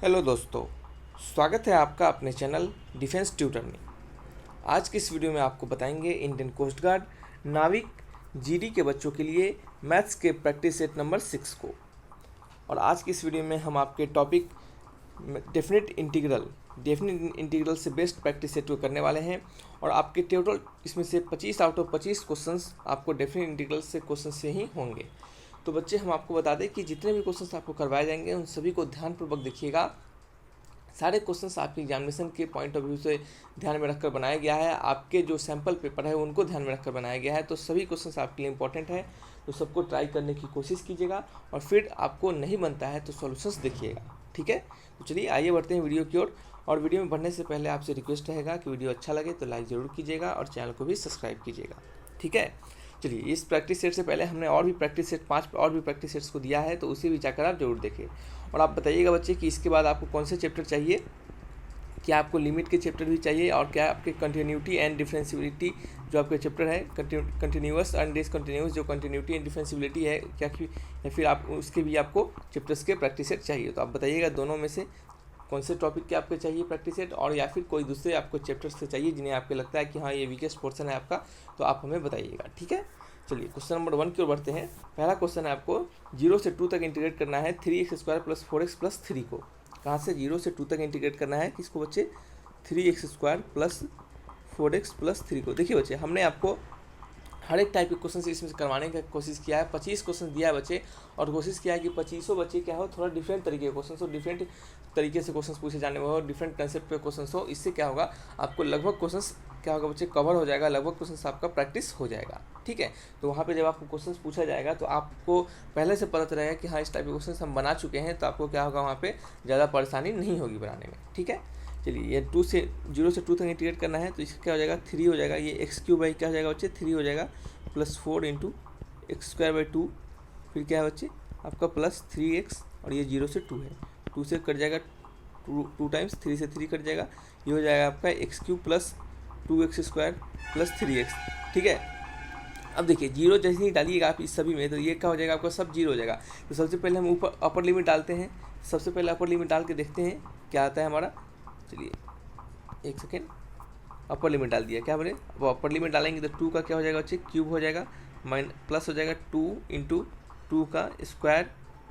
Hello दोस्तों, स्वागत है आपका अपने चैनल डिफेंस ट्यूटर में। आज की इस वीडियो में आपको बताएंगे इंडियन कोस्ट गार्ड नाविक जीडी के बच्चों के लिए मैथ्स के प्रैक्टिस सेट नंबर 6 को। और आज की इस वीडियो में हम आपके टॉपिक डेफिनेट इंटीग्रल से बेस्ट प्रैक्टिस सेट को करने वाले हैं। और आपके टोटल इसमें से 25 आउट ऑफ 25 क्वेश्चंस आपको डेफिनेट इंटीग्रल से क्वेश्चन से ही होंगे। तो बच्चे, हम आपको बता दें कि जितने भी क्वेश्चंस आपको करवाए जाएंगे उन सभी को ध्यानपूर्वक देखिएगा। सारे क्वेश्चंस आपके एग्जामिनेशन के पॉइंट ऑफ व्यू से ध्यान में रखकर बनाया गया है। आपके जो सैम्पल पेपर है उनको ध्यान में रखकर बनाया गया है। तो सभी क्वेश्चंस आपके लिए इंपॉर्टेंट है, तो सबको ट्राई करने की कोशिश कीजिएगा। और फिर आपको नहीं बनता है तो सॉल्यूशंस देखिएगा, ठीक है। तो चलिए आइए बढ़ते हैं वीडियो की ओर। और वीडियो में बढ़ने से पहले आपसे रिक्वेस्ट रहेगा कि वीडियो अच्छा लगे तो लाइक ज़रूर कीजिएगा और चैनल को भी सब्सक्राइब कीजिएगा, ठीक है। चलिए, इस प्रैक्टिस सेट से पहले हमने और भी प्रैक्टिस सेट 5 और भी प्रैक्टिस सेट्स को दिया है, तो उसे भी जाकर आप जरूर देखें। और आप बताइएगा बच्चे कि इसके बाद आपको कौन से चैप्टर चाहिए। क्या आपको लिमिट के चैप्टर भी चाहिए, और क्या आपके कंटिन्यूटी एंड डिफरेंशियबिलिटी जो आपके चैप्टर है, कंटिन्यूअस एंड डिसकंटिन्यूअस जो कंटिन्यूटी एंड डिफरेंशियबिलिटी है, क्या या फिर आप उसके भी आपको चैप्टर्स के प्रैक्टिस सेट चाहिए। तो आप बताइएगा दोनों में से कौन से टॉपिक के आपको चाहिए प्रैक्टिस सेट, और या फिर कोई दूसरे आपको चैप्टर से चाहिए जिन्हें आपको लगता है कि हाँ ये वीकेस्ट पोर्सन है आपका, तो आप हमें बताइएगा, ठीक है। चलिए क्वेश्चन नंबर 1 की ओर बढ़ते हैं। पहला क्वेश्चन है, आपको 0 से 2 तक इंटीग्रेट करना है 3x² + 4x + 3 को। कहाँ से 0 से 2 तक इंटीग्रेट करना है किसको बच्चे? 3x² + 4x + 3 को। देखिए बच्चे, हमने आपको हर एक टाइप के क्वेश्चन इसमें करवाने की कोशिश किया है। 25 क्वेश्चन दिया है बच्चे, और कोशिश किया है कि 25 बच्चे क्या हो, थोड़ा डिफरेंट तरीके के क्वेश्चन हो, डिफरेंट तरीके से क्वेश्चन पूछे जाने वाले हो, डिफरेंट कंसेप्ट पे क्वेश्चन हो। इससे क्या होगा, आपको लगभग क्वेश्चन क्या होगा बच्चे, कवर हो जाएगा, लगभग क्वेश्चन आपका प्रैक्टिस हो जाएगा, ठीक है। तो वहाँ पे जब आपको क्वेश्चन पूछा जाएगा तो आपको पहले से पता चलेगा कि हाँ इस टाइप के क्वेश्चन हम बना चुके हैं, तो आपको क्या होगा वहाँ पे ज़्यादा परेशानी नहीं होगी बनाने में, ठीक है। चलिए, ये 0 से 2 तक इंटीग्रेट करना है, तो इसका क्या हो जाएगा, 3 हो जाएगा। ये x³ क्या हो जाएगा बच्चे, 3 हो जाएगा, +4 × x²/2, फिर क्या है बच्चे आपका +3x, और ये 0 से 2 है, 2 से कट जाएगा 2 टाइम्स, 3 से 3 कट जाएगा, ये हो जाएगा आपका x³ + 2x² + 3x, ठीक है। अब देखिए, 0 जैसे ही डालिएगा आप इस सभी में, तो ये क्या हो जाएगा आपका, सब 0 हो जाएगा। तो सबसे पहले हम ऊपर अपर लिमिट डालते हैं। सबसे पहले अपर लिमिट डाल के देखते हैं क्या आता है हमारा। चलिए एक सेकेंड, अपर लिमिट डाल दिया, क्या बोले, अब अपर लिमिट डालेंगे तो 2 का क्या हो जाएगा बच्चे, क्यूब हो जाएगा, प्लस हो जाएगा 2 × 2 का स्क्वायर,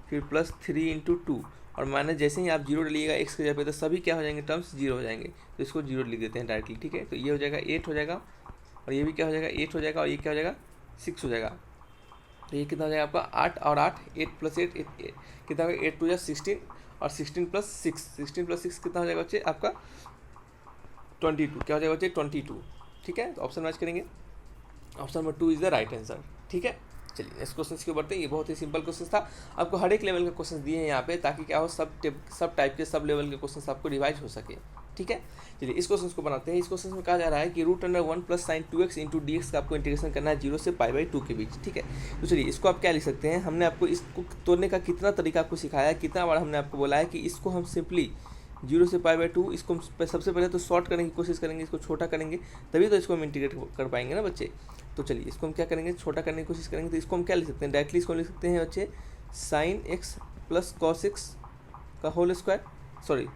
फिर +3 × 2, और माइनस जैसे ही आप 0 डालिएगा x के जगह पे, तो सभी क्या हो जाएंगे, टर्म्स 0 हो जाएंगे, तो इसको 0 लिख देते हैं डायरेक्टली, ठीक है। तो ये हो जाएगा 8 हो जाएगा, और ये भी क्या हो जाएगा 8 हो जाएगा, और ये क्या हो जाएगा 6 हो जाएगा। तो ये कितना हो जाएगा आपका 8 और 8, 8 + 8 कितना होगा, 8 × 2 = 16, और 16 + 6 कितना हो जाएगा बच्चे आपका 22, क्या हो जाएगा बच्चे 22, ठीक है। तो ऑप्शन मैच करेंगे, option number 2 is the right answer, ठीक है। चलिए नेक्स्ट क्वेश्चन के बढ़ते हैं। ये बहुत ही सिंपल क्वेश्चन था, आपको हर एक लेवल के क्वेश्चन दिए हैं यहाँ पे, ताकि क्या हो, सब टाइप के सब लेवल के क्वेश्चन आपको रिवाइज हो सके, ठीक है। चलिए इस क्वेश्चन को बनाते हैं। इस क्वेश्चन में कहा जा रहा है कि √1 + sin 2x × dx का आपको इंटीग्रेशन करना है 0 से π/2 के बीच, ठीक है। तो चलिए इसको आप क्या लिख सकते हैं, हमने आपको इसको तोड़ने का कितना तरीका आपको सिखाया है, कितना बार हमने आपको बोला है कि इसको हम सिंपली 0 से π/2 इसको सबसे पहले तो शॉर्ट करने की कोशिश करेंगे, इसको छोटा करेंगे, तभी तो इसको हम इंटीग्रेट कर पाएंगे ना बच्चे। तो चलिए इसको हम क्या करेंगे, छोटा करने की कोशिश करेंगे। तो इसको हम क्या लिख सकते हैं, डायरेक्टली इसको लिख सकते हैं बच्चे sin x + cos x का होल स्क्वायर, सॉरी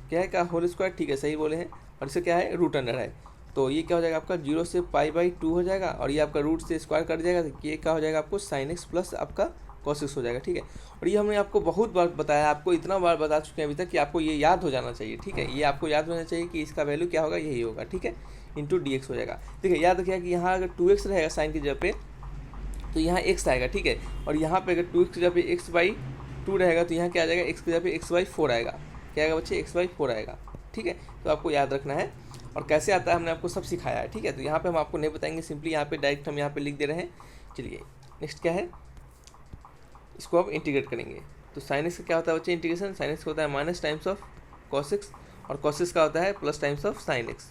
क्या है का होल स्क्वायर, ठीक है सही बोले हैं। और इसे क्या है, √अंडर है, तो ये क्या हो जाएगा आपका 0 से π/2 हो जाएगा, और ये आपका रूट से स्क्वायर कट जाएगा, तो ये क्या हो जाएगा आपको sin x + आपका cos x हो जाएगा, ठीक है। और ये हमने आपको बहुत बार बताया, आपको इतना बार बता चुके हैं अभी तक कि आपको ये याद हो जाना चाहिए, ठीक है। ये आपको याद होना चाहिए कि इसका वैल्यू क्या होगा, यही होगा, ठीक है, × dx हो जाएगा। देखिए याद रखिएगा कि यहाँ अगर 2x रहेगा साइन की जगह पे, तो यहाँ x आएगा, ठीक है। और यहाँ पे अगर 2x की जगह पे x/2 रहेगा, तो यहाँ क्या आ जाएगा, x की जगह पे x/4 आएगा, क्या आएगा बच्चे, x/4 आएगा, ठीक है। तो आपको याद रखना है, और कैसे आता है हमने आपको सब सिखाया है, ठीक है। तो यहाँ पे हम आपको नहीं बताएंगे, सिंपली यहाँ पे डायरेक्ट हम यहाँ पे लिख दे रहे हैं। चलिए नेक्स्ट क्या है, इसको आप इंटीग्रेट करेंगे। तो sin x का क्या होता है बच्चे इंटीग्रेशन, sin x का होता है minus times of cos x, और cos x का होता है plus times of sin x,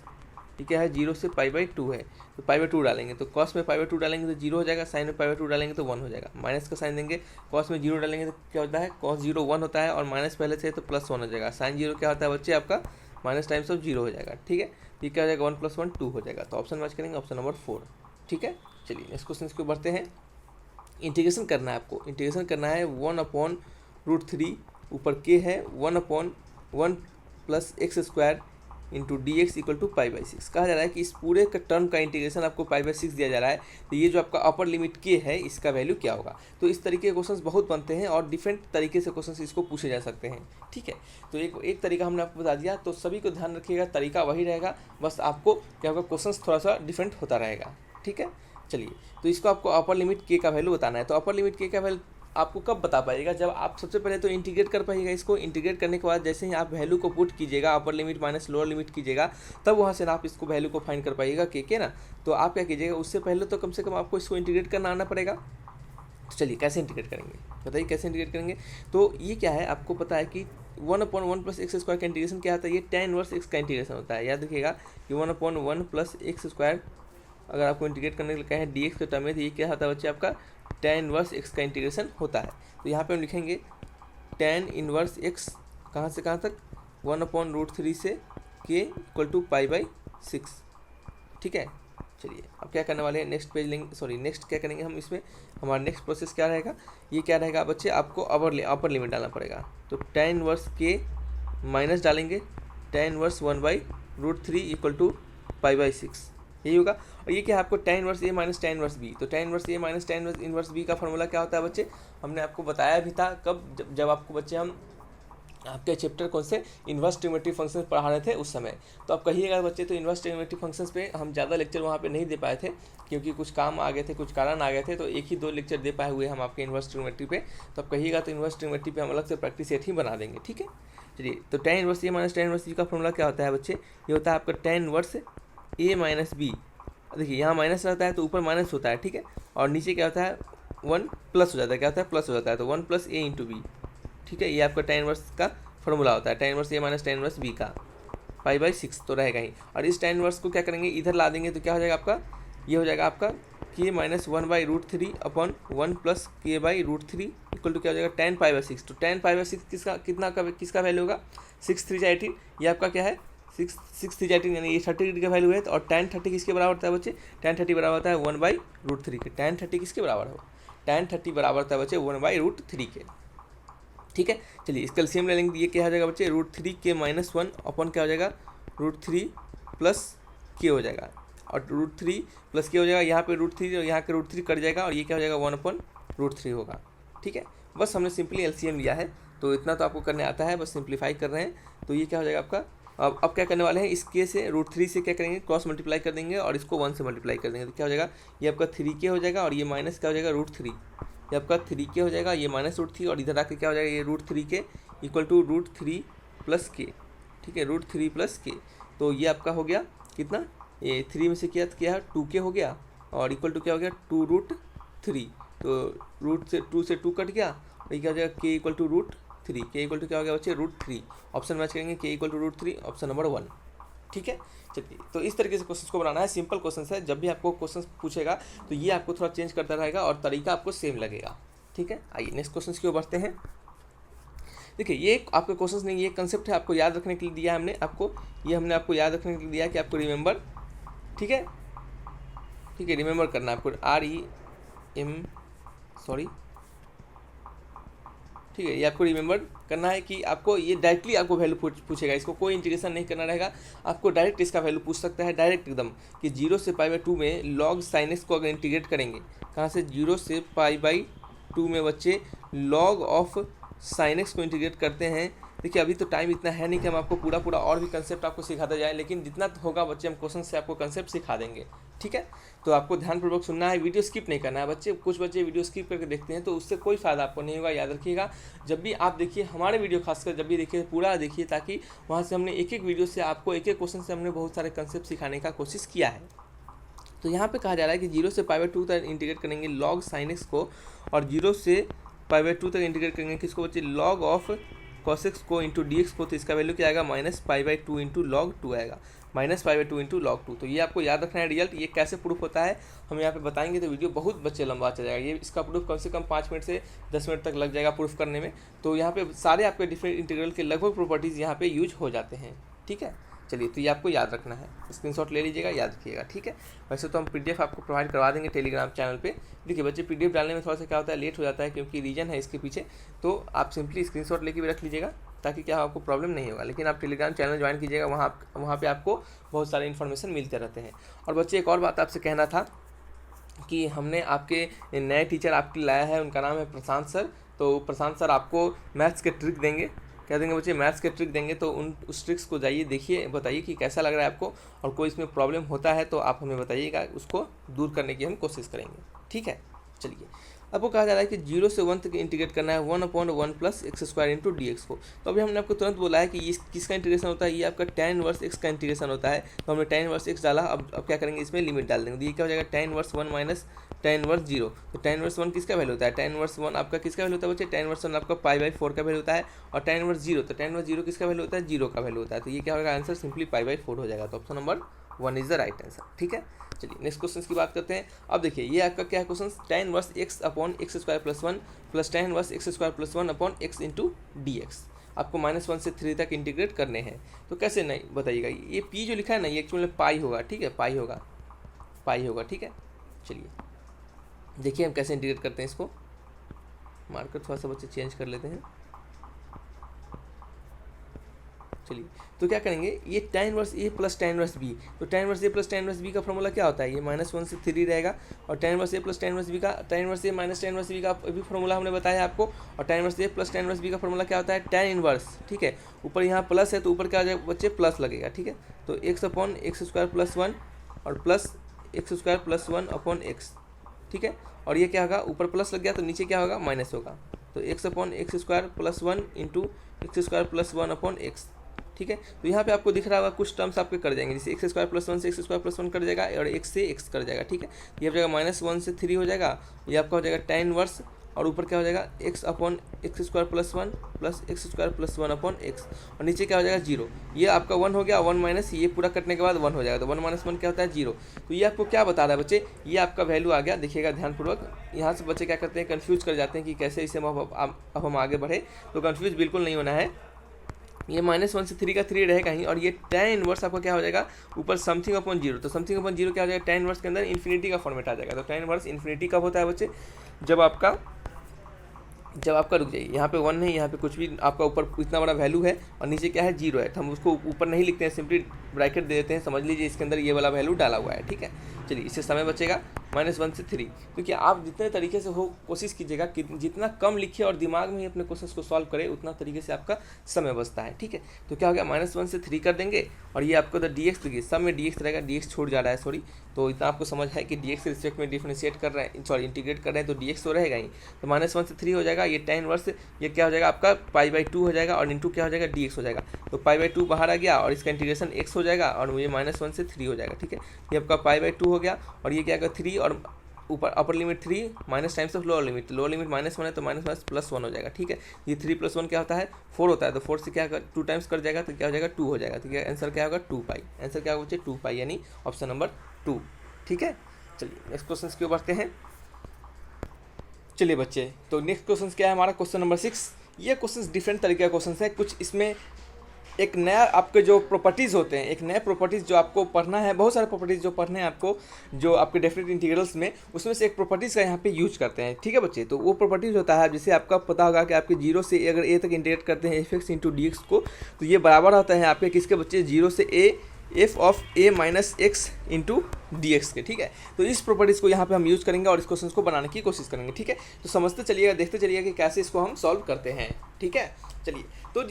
ठीक है। 0 से π/2 है, तो π/2 डालेंगे, तो cos में π/2 डालेंगे तो 0 हो जाएगा, sin में π/2 डालेंगे तो 1 हो जाएगा। माइनस का साइन देंगे, cos में 0 डालेंगे तो क्या होता है, cos 0 1 होता है, और माइनस पहले से है तो +1 हो जाएगा। sin 0 क्या होता है बच्चे आपका माइनस टाइम्स ऑफ 0 हो जाएगा, ठीक है। ये क्या हो जाएगा 1 + 1 2 हो जाएगा। तो ऑप्शन मैच करेंगे, ऑप्शन नंबर 4, ठीक है। चलिए नेक्स्ट क्वेश्चन को बढ़ते हैं। इंटीग्रेशन करना है आपको, इंटीग्रेशन करना है 1/√3 ऊपर के है 1/1 plus x square into D x equal to pi by 6। कहा जा रहा है कि इस पूरे का टर्म का इंटीग्रेशन आपको पाई बाई 6 दिया जा रहा है, तो ये जो आपका अपर लिमिट के है इसका वैल्यू क्या होगा। तो इस तरीके के क्वेश्चंस बहुत बनते हैं और डिफरेंट तरीके से क्वेश्चंस इसको पूछे जा सकते हैं। ठीक है, तो एक तरीका हमने आपको बता दिया, तो सभी को ध्यान रखिएगा, तरीका वही रहेगा, बस आपको क्या होगा, क्वेश्चंस थोड़ा सा डिफरेंट होता रहेगा। ठीक है, चलिए, तो इसको आपको अपर लिमिट के का वैल्यू बताना है। तो अपर लिमिट के का वैल्यू आपको कब बता पाइएगा, जब आप सबसे पहले तो इंटीग्रेट कर पाइएगा। इसको इंटीग्रेट करने के बाद जैसे ही आप वैल्यू को पुट कीजिएगा, upper limit minus lower limit कीजिएगा, तब वहाँ से ना आप इसको वैल्यू को फाइंड कर पाइएगा के ना। तो आप क्या कीजिएगा, उससे पहले तो कम से कम आपको इसको इंटीग्रेट करना आना पड़ेगा। तो चलिए कैसे इंटीग्रेट करेंगे, बताइए कैसे इंटीग्रेट करेंगे। तो ये क्या है, आपको पता है कि 1/1 प्लस एक्स स्क्वायर का इंटीग्रेशन क्या होता है, ये tan इनवर्स एक्स का इंटीग्रेशन होता है। याद रखिएगा कि 1/1 प्लस एक्स स्क्वायर अगर आपको इंटीग्रेट करने के लिए कहें डी एक्स के टर्म में, तो ये क्या होता है बच्चे, आपका tan इनवर्स एक्स का इंटीग्रेशन होता है। तो यहाँ पे हम लिखेंगे tan इनवर्स एक्स कहाँ से कहाँ तक, 1/√3 से के इक्वल टू पाई बाई 6। ठीक है, चलिए अब क्या करने वाले हैं, नेक्स्ट पेज लेंगे, नेक्स्ट क्या करेंगे हम इसमें, हमारा नेक्स्ट प्रोसेस क्या रहेगा, ये क्या रहेगा बच्चे, आपको अपर लिमिट डालना पड़ेगा। तो tan इनवर्स के माइनस डालेंगे tan inverse 1/√3 equal to pi by 6, यही होगा। और ये क्या है, आपको tan inverse A minus tan inverse B. तो tan inverse A minus tan inverse B का फॉर्मूला क्या होता है बच्चे, हमने आपको बताया भी था कब, जब आपको बच्चे हम आपके चैप्टर कौन से इन्वर्स ट्रिग्नोमेट्री फंक्शंस पढ़ा रहे थे उस समय। तो आप कहिएगा बच्चे, तो इन्वर्स ट्रिग्नोमेट्री फंक्शंस पे हम ज़्यादा लेक्चर वहाँ पे नहीं दे पाए थे, क्योंकि कुछ काम आ गए थे, कुछ कारण आ गए थे, तो एक ही 2 लेक्चर दे पाए हुए हम आपके इन्वर्स ट्रिग्नोमेट्री पे। तो आप कहिएगा तो इन्वर्स ट्रिग्नोमेट्री पे हम अलग से प्रैक्टिस सेट ही बना देंगे। ठीक है, चलिए, तो tan inverse A minus tan inverse B का फॉर्मूला क्या होता है बच्चे, ये होता है आपका tan inverse A minus B. देखिए यहाँ माइनस रहता है तो ऊपर माइनस होता है, ठीक है, और नीचे क्या होता है 1 प्लस हो जाता है, क्या होता है प्लस हो जाता है, तो 1 प्लस ए इंटू बी। ठीक है, ये आपका tan इनवर्स का फॉर्मूला होता है, tan inverse A minus tan inverse B का पाई बाई 6 तो रहेगा ही। और इस tan इनवर्स को क्या करेंगे, इधर ला देंगे, तो क्या हो जाएगा आपका, ये हो जाएगा आपका के माइनस 1/√3 अपॉन 1 प्लस के बाई √3 इक्वल टू क्या हो जाएगा tan पाई बाई 6। तो tan पाई बाई 6 किसका वैल्यू होगा, 6 3 18, ये आपका क्या है 6 3 18, यानी ये 30 डिग्री का वैल्यू है। तो और tan 30 किसके बराबर होता है बच्चे, tan 30 बराबर होता है 1/√3 के। tan 30 किसके बराबर हो, tan 30 बराबर होता है बच्चे 1/√3 के। ठीक है, चलिए इसका एलसीएम ले लेंगे, ये क्या हो जाएगा बच्चे, √3 के माइनस 1 अपॉन क्या हो जाएगा √3 प्लस के हो जाएगा, और √3 प्लस के हो जाएगा, यहाँ पे √3 और यहाँ के √3 कट जाएगा, और ये क्या हो जाएगा 1/√3 होगा। ठीक है, बस हमने सिंपली एलसीएम लिया है, तो इतना तो आपको करने आता है, बस सिंप्लीफाई कर रहे हैं। तो ये क्या हो जाएगा आपका, अब क्या करने वाले हैं, इस के से √3 से क्या करेंगे, क्रॉस मल्टीप्लाई कर देंगे और इसको 1 से मल्टीप्लाई कर देंगे, तो क्या हो जाएगा, ये आपका 3k हो जाएगा, और ये माइनस क्या हो जाएगा √3, ये आपका 3k हो जाएगा, ये माइनस √3, और इधर आके क्या हो जाएगा, ये √3k इक्वल टू √3 प्लस के। ठीक है, √3 प्लस के, तो ये आपका हो गया कितना, ये 3 में से क्या 2k हो गया, और इक्वल टू क्या हो गया 2√3, तो रूट से 2 कट गया, और ये क्या हो जाएगा k equal to √3, k equal to क्या हो गया बच्चे √3। ऑप्शन मैच करेंगे, k equal to √3, option number 1। ठीक है, चलिए, तो इस तरीके से क्वेश्चन को बनाना है, सिंपल क्वेश्चन है। जब भी आपको क्वेश्चन पूछेगा तो ये आपको थोड़ा चेंज करता रहेगा और तरीका आपको सेम लगेगा। ठीक है, आइए नेक्स्ट क्वेश्चन की ओर बढ़ते हैं। देखिए, ये आपके क्वेश्चन नहीं, ये कंसेप्ट है, आपको याद रखने के लिए दिया है हमने आपको, ये हमने आपको याद रखने के लिए दिया है कि आपको रिमेंबर, ठीक है, रिमेंबर करना है आपको, ठीक है, ये आपको रिमेंबर करना है कि आपको ये डायरेक्टली आपको वैल्यू पूछेगा, इसको कोई इंटीग्रेशन नहीं करना रहेगा, आपको डायरेक्ट इसका वैल्यू पूछ सकता है, डायरेक्ट एकदम, कि 0 से π/2 में log sin x को अगर इंटीग्रेट करेंगे, कहाँ से 0 से π/2 में बच्चे log ऑफ sin x को इंटीग्रेट करते हैं। देखिए, अभी तो टाइम इतना है नहीं कि हम आपको पूरा और भी कंसेप्ट आपको सिखाते जाए, लेकिन जितना होगा बच्चे हम क्वेश्चन से आपको कंसेप्ट सिखा देंगे। ठीक है, तो आपको ध्यानपूर्वक सुनना है, वीडियो स्किप नहीं करना है बच्चे। कुछ बच्चे वीडियो स्किप करके देखते हैं तो उससे कोई फ़ायदा आपको नहीं होगा। याद रखिएगा, जब भी आप देखिए हमारे वीडियो, खासकर जब भी देखिए पूरा देखिए, ताकि वहाँ से हमने एक वीडियो से आपको एक क्वेश्चन से हमने बहुत सारे कंसेप्ट सिखाने का कोशिश किया है। तो यहाँ पर कहा जा रहा है कि 0 से π/2 तक इंटीग्रेट करेंगे log sin x को, और 0 से π/2 तक इंटीग्रेट करेंगे किसको बच्चे, log ऑफ cos x को इंटू डी एक्स को, तो इसका वैल्यू क्या आएगा -π/2 इंटू log 2 आएगा, -π/2 इंटू log 2। तो ये आपको याद रखना है रिजल्ट। ये कैसे प्रूफ होता है हम यहाँ पे बताएंगे, तो वीडियो बहुत बच्चे लंबा चल जाएगा। ये इसका प्रूफ कम से कम 5 मिनट से 10 मिनट तक लग जाएगा प्रूफ करने में। तो यहाँ पे सारे आपके डिफरेंट इंटीग्रल के लगभग प्रॉपर्टीज़ यहाँ पे यूज हो जाते हैं। ठीक है, चलिए, तो ये आपको याद रखना है, स्क्रीनशॉट ले लीजिएगा, याद रखिएगा, ठीक है। वैसे तो हम पीडीएफ आपको प्रोवाइड करवा देंगे टेलीग्राम चैनल पे। देखिए बच्चे, पीडीएफ डालने में थोड़ा सा क्या होता है, लेट हो जाता है क्योंकि रीजन है इसके पीछे, तो आप सिंपली स्क्रीनशॉट लेके भी रख लीजिएगा ताकि क्या आपको प्रॉब्लम नहीं होगा। लेकिन आप टेलीग्राम चैनल ज्वाइन कीजिएगा, वहाँ पे आपको बहुत सारे इन्फॉर्मेशन मिलते रहते हैं। और बच्चे, एक और बात आपसे कहना था कि हमने आपके नए टीचर आपके लाया है, उनका नाम है प्रशांत सर। तो प्रशांत सर आपको मैथ्स के ट्रिक देंगे, कह देंगे बच्चे मैथ्स के ट्रिक देंगे, तो उस ट्रिक्स को जाइए देखिए, बताइए कि कैसा लग रहा है आपको, और कोई इसमें प्रॉब्लम होता है तो आप हमें बताइएगा, उसको दूर करने की हम कोशिश करेंगे, ठीक है। चलिए, आपको कहा जा रहा है कि 0 से 1 तक इंटीग्रेट करना है 1/1 plus x square into D x को। तो अभी हमने आपको तुरंत बोला है कि ये किसका इंटीग्रेशन होता है, ये आपका tan इनवर्स x का इंटीग्रेशन होता है। तो हमने tan इनवर्स x डाला, अब क्या करेंगे, इसमें लिमिट डाल देंगे, तो ये क्या हो जाएगा tan inverse 1 minus tan inverse 0। तो tan इनवर्स 1 किसका वैल्यू होता है, tan इनवर्स 1 आपका किसका वैल्यू होता है बच्चे, tan इनवर्स 1 आपका π/4 का वैल्यू होता है, और tan इनवर्स 0, तो tan इनवर्स 0 किसका वैल्यू होता है, 0 का वैल्यू होता है। तो ये क्या होगा, आंसर सिंपली π/4 हो जाएगा। तो option number 1 is the right answer, ठीक है। चलिए नेक्स्ट क्वेश्चन की बात करते हैं। अब देखिए, ये आपका क्या है question, tan inverse x upon x square plus 1 plus tan inverse x square plus 1 upon x into D x. आपको -1 से 3 तक इंटीग्रेट करने हैं। तो कैसे, नहीं बताइएगा, ये p जो लिखा है ना, ये एक्चुअली पाई होगा, ठीक है, पाई होगा, ठीक है। चलिए देखिए हम कैसे इंटीग्रेट करते हैं इसको, मार्कर थोड़ा सा बच्चे चेंज कर लेते हैं। चलिए, तो क्या करेंगे, ये tan inverse a plus tan inverse b, तो tan inverse a plus tan inverse b का फॉर्मूला क्या होता है, ये -1 से 3 रहेगा, और tan inverse a plus tan inverse b का, tan inverse a minus tan inverse b का भी फॉर्मूला हमने बताया आपको, और tan inverse a plus tan inverse b का फॉर्मूला क्या होता है, tan इनवर्स, ठीक है। ऊपर यहाँ प्लस है तो ऊपर क्या आ जाएगा बच्चे, प्लस लगेगा, ठीक है। तो x upon x square plus 1 और plus x square plus 1 upon x, ठीक है। और ये क्या होगा, ऊपर प्लस लग गया तो नीचे क्या होगा, माइनस होगा। तो x upon x square plus 1 into x square plus 1 upon x, ठीक है। तो यहाँ पे आपको दिख रहा होगा कुछ टर्म्स आपके कर जाएंगे, जैसे एक्स स्क्वायर प्लस 1 से एक्स स्क्वायर प्लस 1 कर जाएगा, और x से x कर जाएगा, ठीक है। ये हो जाएगा -1 से 3 हो जाएगा, ये आपका हो जाएगा tan इनवर्स, और ऊपर क्या हो जाएगा, x upon x square plus 1 plus x square plus 1 upon x, और नीचे क्या हो जाएगा 0। ये आपका 1 हो गया, 1 माइनस ये पूरा कटने के बाद 1 हो जाएगा, तो 1 माइनस 1 क्या होता है, 0। तो ये आपको क्या बता रहा है बच्चे, ये आपका वैल्यू आ गया, देखिएगा ध्यानपूर्वक। यहाँ से बच्चे क्या करते हैं, कन्फ्यूज कर जाते हैं कि कैसे इसे अब हम आगे बढ़े, तो कन्फ्यूज बिल्कुल नहीं होना है। ये -1 से 3 का 3 रहेगा ही, और ये tan इनवर्स आपका क्या हो जाएगा, ऊपर समथिंग अपॉन 0, तो समथिंग अपॉन 0 क्या हो जाएगा, tan इनवर्स के अंदर इन्फिनिटी का फॉर्मेट आ जाएगा। तो tan इनवर्स इन्फिनिटी कब होता है बच्चे, जब आपका रुक जाइए, यहाँ पे 1 नहीं, यहाँ पे कुछ भी आपका ऊपर इतना बड़ा वैल्यू है और नीचे क्या है, 0 है, तो हम उसको ऊपर नहीं लिखते हैं, सिंपली ब्रैकेट दे देते हैं, समझ लीजिए इसके अंदर ये वाला वैल्यू डाला हुआ है, ठीक है। चलिए, इससे समय बचेगा -1 से 3, क्योंकि आप जितने तरीके से हो कोशिश कीजिएगा कि जितना कम लिखिए और दिमाग में ही अपने क्वेश्चन को सॉल्व करें, उतना तरीके से आपका समय बचता है, ठीक है। तो क्या हो गया, -1 से 3 कर देंगे, और ये आपको तो डी एक्स देखिए, सब में डी एक्स रहेगा, डी एक्स छूट जा रहा है, सॉरी। तो इतना आपको समझ है कि डी एक्स के रिस्पेक्ट में डिफरेंशिएट कर रहे हैं, सॉरी इंटीग्रेट कर रहे हैं, तो डी एक्स तो रहेगा ही। तो -1 से 3 हो जाएगा, ये tan इनवर्स, ये क्या हो जाएगा आपका π/2 हो जाएगा, और इंटू क्या हो जाएगा, डी एक्स हो जाएगा। तो π/2 बाहर आ गया, और इसका इंटीग्रेशन x हो जाएगा, और मुझे -1 से 3 हो जाएगा, ठीक है। ये आपका π/2 हो गया, और ये क्या होगा 3, और ऊपर upper limit 3 minus times of lower limit -1 है तो -1 प्लस 1 हो जाएगा, ठीक है। ये 3 + 1 क्या होता है, 4 होता है, तो 4 से क्या 2 टाइम्स कर जाएगा, तो क्या हो जाएगा 2 हो जाएगा। तो क्या आंसर क्या होगा, 2π। आंसर क्या होगा बच्चे, 2π, यानी ऑप्शन नंबर 2, ठीक है। चलिए नेक्स्ट क्वेश्चन की ओर बढ़ते हैं। चलिए बच्चे, तो नेक्स्ट क्वेश्चन क्या है हमारा, क्वेश्चन नंबर 6। ये क्वेश्चन डिफरेंट तरीके का क्वेश्चन है, कुछ इसमें एक नया आपके जो प्रॉपर्टीज़ होते हैं, एक नए प्रॉपर्टीज़ जो आपको पढ़ना है, बहुत सारे प्रॉपर्टीज़ जो पढ़ने हैं आपको, जो आपके डेफिनेट इंटीग्रल्स में, उसमें से एक प्रॉपर्टीज़ का यहाँ पे यूज करते हैं, ठीक है बच्चे। तो वो प्रॉपर्टीज़ होता है, जैसे आपका पता होगा कि आपके 0 से अगर a तक इंटीग्रेट करते हैं f(x) इंटू डी एक्स को, तो ये बराबर होता है आपके किसके बच्चे, 0 से a f of a minus X into D x के, ठीक है। तो इस प्रॉपर्टीज़ को यहाँ पे हम यूज़ करेंगे और इस क्वेश्चन को बनाने की कोशिश करेंगे, ठीक है। तो समझते चलिएगा, देखते चलिएगा कि कैसे इसको हम सॉल्व करते हैं, ठीक है। चलिए, तो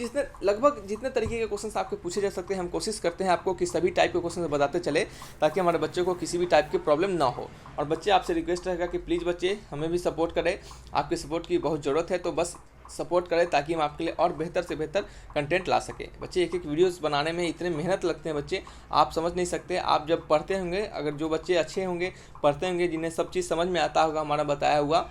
लगभग जितने तरीके के क्वेश्चन आपके पूछे जा सकते हैं, हम कोशिश करते हैं आपको कि सभी टाइप के क्वेश्चन बताते चले, ताकि हमारे बच्चों को किसी भी टाइप की प्रॉब्लम ना हो। और बच्चे, आपसे रिक्वेस्ट रहेगा कि प्लीज़ बच्चे हमें भी सपोर्ट करें, आपके सपोर्ट की बहुत ज़रूरत है, तो बस सपोर्ट करें ताकि हम आपके लिए और बेहतर से बेहतर कंटेंट ला सकें। बच्चे, एक वीडियोस बनाने में इतने मेहनत लगते हैं बच्चे, आप समझ नहीं सकते। आप जब पढ़ते होंगे, अगर जो बच्चे अच्छे होंगे, पढ़ते होंगे, जिन्हें सब चीज़ समझ में आता होगा हमारा बताया हुआ,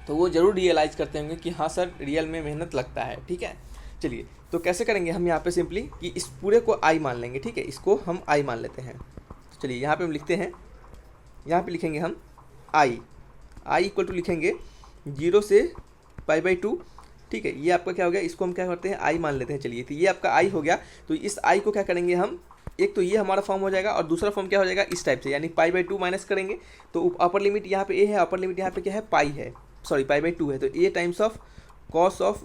तो वो ज़रूर रियलाइज़ करते होंगे कि हाँ सर, रियल में मेहनत लगता है, ठीक है। चलिए, तो कैसे करेंगे हम यहाँ पे, सिंपली कि इस पूरे को आई मान लेंगे, ठीक है। इसको हम आई मान लेते हैं। चलिए, यहाँ पे हम लिखते हैं, यहाँ पे लिखेंगे हम आई इक्वल टू लिखेंगे 0 से π/2 ठीक है। ये आपका क्या हो गया, इसको हम क्या करते हैं आई मान लेते हैं। चलिए, तो ये आपका आई हो गया। तो इस आई को क्या करेंगे हम, एक तो ये हमारा फॉर्म हो जाएगा और दूसरा फॉर्म क्या हो जाएगा इस टाइप से, यानी π/2 माइनस करेंगे तो अपर लिमिट यहाँ पे ए है, अपर लिमिट यहाँ पे क्या है पाई है, सॉरी π/2 है। तो A times of cos of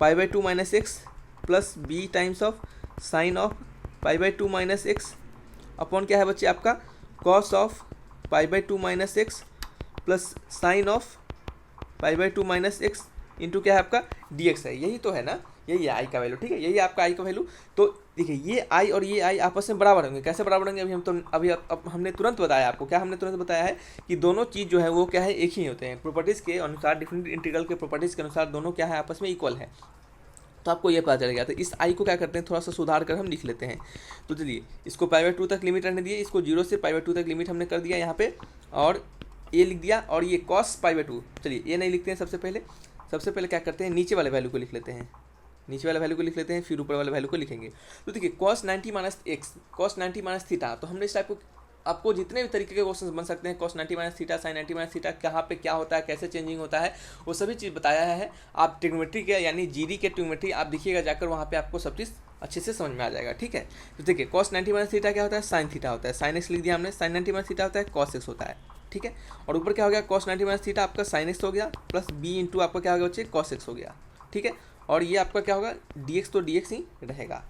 π/2 minus X plus B times of sine of π/2 minus X upon क्या है बच्चे आपका cos of π/2 minus X plus sine of π/2 minus X into क्या है आपका dx है। यही तो है ना, यही है आई का वैल्यू, ठीक है, यही आपका आई का वैल्यू। तो देखिए ये आई और ये आई आपस में बराबर होंगे। कैसे बराबर होंगे, अब हमने तुरंत बताया आपको, क्या हमने तुरंत बताया है कि दोनों चीज़ जो है वो क्या है एक ही होते हैं। प्रॉपर्टीज़ के अनुसार, डिफरेंट इंटीग्रल के प्रॉपर्टीज़ के अनुसार दोनों क्या है आपस में इक्वल है। तो आपको ये पता चल गया। तो इस आई को क्या करते हैं, थोड़ा सा सुधार कर हम लिख लेते हैं। तो चलिए, इसको π/2 तक लिमिट रहने दिए, इसको 0 से π/2 तक लिमिट हमने कर दिया यहाँ पे, और ये लिख दिया, और ये cos π/2। चलिए ये नहीं लिखते हैं, सबसे पहले क्या करते हैं, नीचे वाले वैल्यू को लिख लेते हैं, नीचे वाले वैल्यू को लिख लेते हैं, फिर ऊपर वाले वैल्यू को लिखेंगे। तो देखिए cos 90 minus x, cos 90 minus theta, तो हमने इस टाइप को आपको जितने भी तरीके के क्वेश्चन बन सकते हैं, cos 90 minus theta, sin 90 minus theta, कहाँ पे क्या होता है, कैसे चेंजिंग होता है, वो सभी चीज़ बताया है। आप ट्रिग्नोमेट्री के यानी जीडी के ट्रिग्नोमेट्री आप देखिएगा जाकर, वहाँ पे आपको सब चीज़ अच्छे से समझ में आ जाएगा, ठीक है। तो देखिए cos 90 माइनस थीटा क्या होता है, sin थीटा होता है, sin x लिख दिया हमने, sin 90 माइनस थीटा होता है cos x होता है, ठीक है। और ऊपर क्या हो गया cos 90 माइनस थीटा आपका sin x हो गया, प्लस b इंटू आपका क्या हो गया बच्चे cos x हो गया, ठीक है। और ये आपका क्या होगा dx, तो dx ही रहेगा,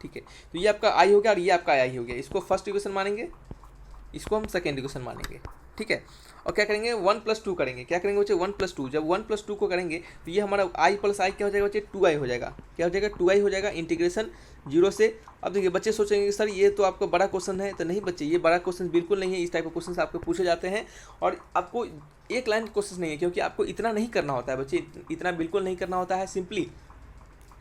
ठीक है। तो ये आपका आई हो गया और ये आपका आई हो गया। इसको फर्स्ट इक्वेशन मानेंगे, इसको हम सेकेंड इक्वेशन मानेंगे, ठीक है। और क्या करेंगे 1+2 करेंगे, क्या करेंगे बच्चे 1+2। जब 1+2 को करेंगे तो ये हमारा आई प्लस आई क्या हो जाएगा बच्चे 2i हो जाएगा, क्या हो जाएगा 2i हो जाएगा, इंटीग्रेशन 0 से। अब देखिए बच्चे सोचेंगे कि सर ये तो आपका बड़ा क्वेश्चन है, तो नहीं बच्चे, ये बड़ा क्वेश्चन बिल्कुल नहीं है। इस टाइप के क्वेश्चन आपको पूछे जाते हैं और आपको एक लाइन क्वेश्चन नहीं है, क्योंकि आपको इतना नहीं करना होता है बच्चे, इतना बिल्कुल नहीं करना होता है। सिंपली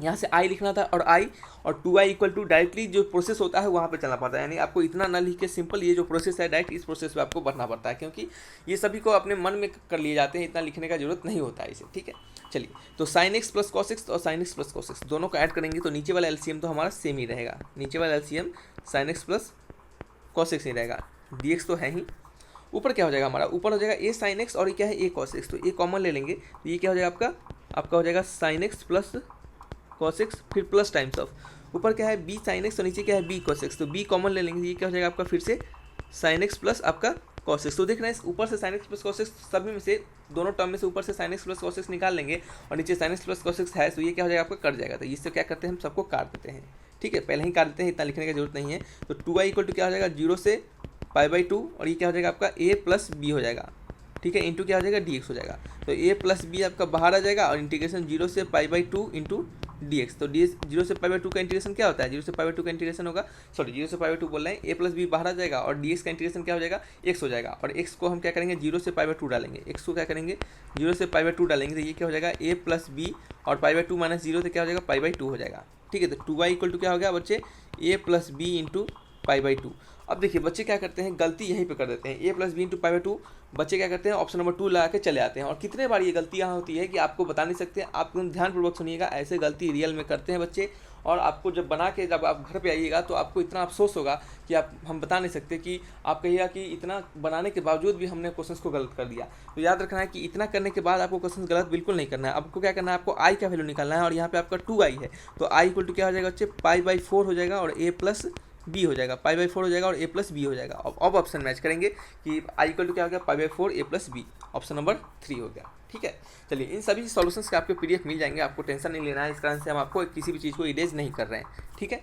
यहाँ से आई लिखना था और आई और 2i इक्वल टू डायरेक्टली जो प्रोसेस होता है वहाँ पे चलना पड़ता है। यानी आपको इतना ना लिख के सिंपल ये जो प्रोसेस है डायरेक्ट इस प्रोसेस पे आपको बढ़ना पड़ता है, क्योंकि ये सभी को अपने मन में कर लिए जाते हैं, इतना लिखने का जरूरत नहीं होता है इसे, ठीक है। चलिए, तो sin x plus cos x और sin x plus cos x दोनों को ऐड करेंगे तो नीचे वाला एलसीएम तो हमारा सेम ही रहेगा, नीचे वाला LCM sin x plus cos x ही रहेगा, dx तो है ही। ऊपर क्या हो जाएगा हमारा, ऊपर हो जाएगा a sin x और ये क्या है a cos x, तो ये कॉमन ले लेंगे तो ये क्या हो जाएगा आपका हो जाएगा sin x plus cos x, फिर प्लस टाइम्स ऑफ ऊपर क्या है b sin x और नीचे क्या है b cos x, तो b कॉमन ले लेंगे, ये क्या हो जाएगा आपका फिर से sin x प्लस आपका cos x। तो देख रहे हैं ऊपर से sin x plus cos x सभी में से दोनों टर्म में से ऊपर से sin x plus cos x निकाल लेंगे और नीचे sin x plus cos x है, तो ये क्या हो जाएगा आपका कट जाएगा। तो इससे क्या करते हैं हम सबको काट देते हैं, ठीक है, पहले ही काट देते हैं, इतना लिखने की जरूरत नहीं है। तो 2i इक्वल टू क्या हो जाएगा 0 से π/2 और ये क्या हो जाएगा आपका a प्लस b हो जाएगा, ठीक है, इंटू क्या हो जाएगा dx हो जाएगा। तो a प्लस बी आपका बाहर आ जाएगा और इंटीग्रेशन 0 से π/2 इंटू dx। तो ds 0 से π/2 का इंटीग्रेशन क्या होता है, 0 से π/2 का इंटीग्रेशन होगा, सॉरी 0 से π/2 बोल रहे हैं, a प्लस बी बाहर आ जाएगा और dx का इंटीग्रेशन क्या हो जाएगा x हो जाएगा। और x को हम क्या करेंगे 0 से π/2 डालेंगे, x को क्या करेंगे 0 से π/2 डालेंगे, तो ये क्या हो जाएगा a प्लस बी और π/2 माइनस 0 तो क्या हो जाएगा π/2 हो जाएगा, ठीक है। तो 2y इक्वल टू क्या हो गया बच्चे a प्लस बी इंटू π/2। अब देखिए बच्चे क्या करते हैं, गलती यहीं पे कर देते हैं, a प्लस बी इंटू π/2, बच्चे क्या करते हैं ऑप्शन नंबर 2 लगा के चले आते हैं। और कितने बार ये गलती यहाँ होती है कि आपको बता नहीं सकते, आप ध्यानपूर्वक सुनिएगा, ऐसे गलती रियल में करते हैं बच्चे। और आपको जब बना के जब आप घर पे आइएगा तो आपको इतना अफसोस होगा कि हम बता नहीं सकते, कि आप कहिएगा कि इतना बनाने के बावजूद भी हमने क्वेश्चन को गलत कर दिया। तो याद रखना है कि इतना करने के बाद आपको क्वेश्चन गलत बिल्कुल नहीं करना है। आपको क्या करना है, आपको आई का वैल्यू निकालना है और यहाँ पे आपका 2i है, तो आई इक्वल टू क्या हो जाएगा बच्चे π/4 हो जाएगा और a प्लस बी हो जाएगा, π/4 हो जाएगा और a प्लस बी हो जाएगा। अब ऑप्शन मैच करेंगे कि आई इक्वल टू क्या हो गया π/4 a plus B, option number 3 हो गया, ठीक है। चलिए, इन सभी सॉल्यूशंस के आपको पीडीएफ मिल जाएंगे, आपको टेंशन नहीं लेना है, इस कारण से हम आपको किसी भी चीज़ को इरेज नहीं कर रहे हैं, ठीक है।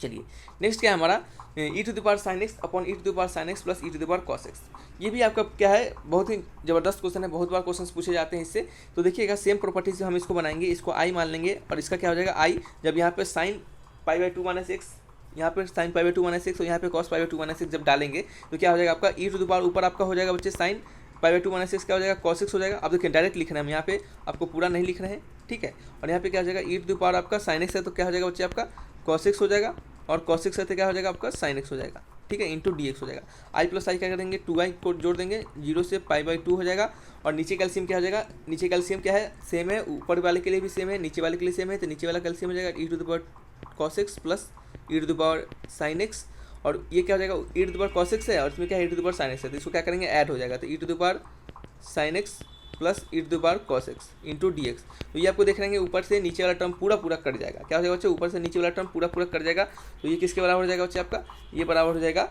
चलिए, नेक्स्ट क्या है हमारा e⁻sin x upon e⁻sin x plus e⁻cos x। ये भी आपका क्या है बहुत ही ज़बरदस्त क्वेश्चन है, बहुत बार क्वेश्चन पूछे जाते हैं इससे। तो देखिएगा सेम प्रॉपर्टी से हम इसको बनाएंगे, इसको आई मान लेंगे और इसका क्या हो जाएगा आई, जब यहाँ पे sin π/2 माइनस एक्स, यहाँ पे sin π/2 माइनस एक्स और यहाँ पे cos π/2 माइनस एक्स जब डालेंगे तो क्या हो जाएगा आपका e⁻, ऊपर आपका हो जाएगा बच्चे sin π/2 माइनस एक्स क्या हो जाएगा cos x हो जाएगा। अब देखिए डायरेक्ट लिख रहे हैं हम, यहाँ पे आपको पूरा नहीं लिख रहे हैं, ठीक है। और यहाँ पे क्या हो जाएगा e⁻ आपका sin x है, तो क्या हो जाएगा बच्चे आपका cos x हो जाएगा और cos x है तो क्या हो जाएगा आपका sin x हो जाएगा, ठीक है, इंटू dx हो जाएगा। आई प्लस आई क्या कर देंगे 2i को जोड़ देंगे, 0 से π/2 हो जाएगा और नीचे कैल्शियम क्या हो जाएगा, नीचे कैल्शियम क्या है सेम है, ऊपर वाले के लिए भी सेम है, नीचे वाले के लिए सेम है, तो नीचे वाला कैल्शियम हो जाएगा e⁻cos x plus e⁻sin x और ये क्या हो जाएगा e⁻cos x है और इसमें क्या है e⁻sin x है, तो इसको क्या करेंगे ऐड हो जाएगा, तो e⁻sin x plus e⁻cos x into D x. तो ये आपको देख रहेंगे ऊपर से नीचे वाला टर्म पूरा कट जाएगा। क्या हो जाएगा बच्चे, ऊपर से नीचे वाला टर्म पूरा कट जाएगा। तो ये किसके बराबर हो जाएगा बच्चे, आपका ये बराबर हो जाएगा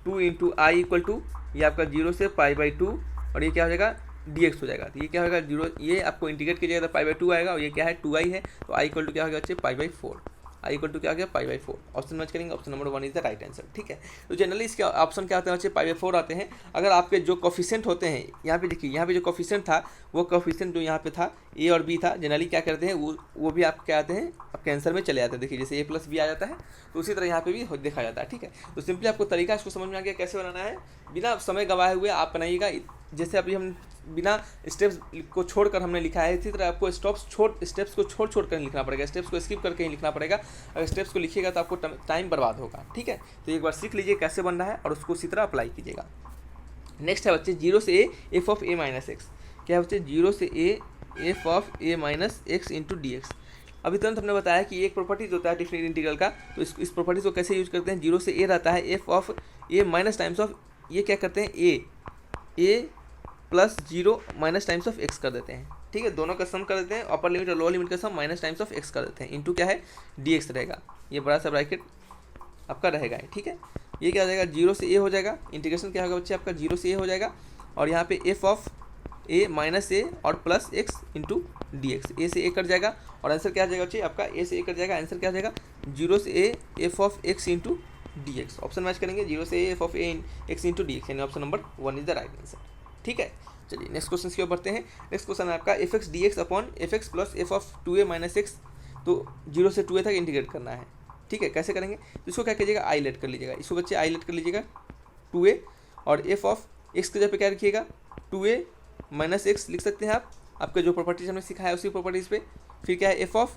2 इंटू आई इक्वल टू ये आपका 0 से π/2 और ये क्या हो जाएगा dx हो जाएगा। तो ये क्या होगा 0, ये आपको इंटीग्रेट कीजिएगा तो π/2 आएगा और ये क्या है 2i है। तो i इक्वल टू क्या होगा बच्चे π/4, आई इक्वल टू क्या हो गया π/4। ऑप्शन मैच करेंगे, option number 1 is the right answer. ठीक है, तो जनरली इसके ऑप्शन क्या आते हैं बच्चे π/4 आते हैं। अगर आपके जो कोफिशिएंट होते हैं यहाँ पे देखिए, यहाँ पे जो कोफिशिएंट था वो कोफिशिएंट जो यहाँ पे था a और b था, जनरली क्या करते हैं वो भी आप क्या आते हैं आपके आंसर में चले जाते हैं। देखिए जैसे a+b आ जाता है तो उसी तरह यहाँ पे भी देखा जाता है। ठीक है, तो सिंपली आपको तरीका इसको समझ में आ गया कैसे बनाना है, बिना समय गवाए हुए आप बनाइएगा। जैसे अभी हम बिना स्टेप्स को छोड़कर हमने लिखा है, इसी तरह आपको स्टेप्स को छोड़ कर लिखना पड़ेगा, स्टेप्स को स्किप करके ही लिखना पड़ेगा। अगर स्टेप्स को लिखिएगा तो आपको टाइम बर्बाद होगा। ठीक है, तो एक बार सीख लीजिए कैसे बन रहा है और उसको उसी तरह अप्लाई कीजिएगा। नेक्स्ट है बच्चे 0 से a f of a minus x. क्या है बच्चे 0 से a f of a minus X into D x. अभी तुरंत हमने बताया कि एक प्रॉपर्टीज होता है डिफरेंट इंटीग्रल का, तो इस प्रॉपर्टीज को कैसे यूज करते हैं। 0 से a रहता है f of a minus times of ये क्या करते हैं a plus 0 minus times of x कर देते हैं। ठीक है, दोनों का सम कर देते हैं, अपर लिमिट और लोअर लिमिट का सम माइनस टाइम्स ऑफ x कर देते हैं, इंटू क्या है dx रहेगा, ये बड़ा सा ब्रैकेट आपका रहेगा। ठीक है, ये क्या हो जाएगा 0 से a हो जाएगा, इंटीग्रेशन क्या होगा बच्चे आपका 0 से a हो जाएगा और यहाँ पे f of a minus a और plus x into D X, A से a कट जाएगा और आंसर क्या आ जाएगा बच्चे आपका a से a कट जाएगा, आंसर क्या आ जाएगा 0 से a f of x into D X. Option match करेंगे 0 से a f of x into D X, यानी option number 1 is the right answer. ठीक है, चलिए नेक्स्ट क्वेश्चन की ओर बढ़ते हैं। नेक्स्ट क्वेश्चन है आपका F x D x upon F x plus F of 2a minus x, तो 0 से 2a तक इंटीग्रेट करना है। ठीक है, कैसे करेंगे, तो इसको क्या कीजिएगा आईलेट कर लीजिएगा, इसको बच्चे आईलेट कर लीजिएगा 2a और एफ ऑफ एक्स के जगह पे क्या रखिएगा 2a माइनस एक्स लिख सकते हैं आप, आपके जो प्रॉपर्टीज हमने सिखाया उसी प्रॉपर्टीज़ पे। फिर क्या है f of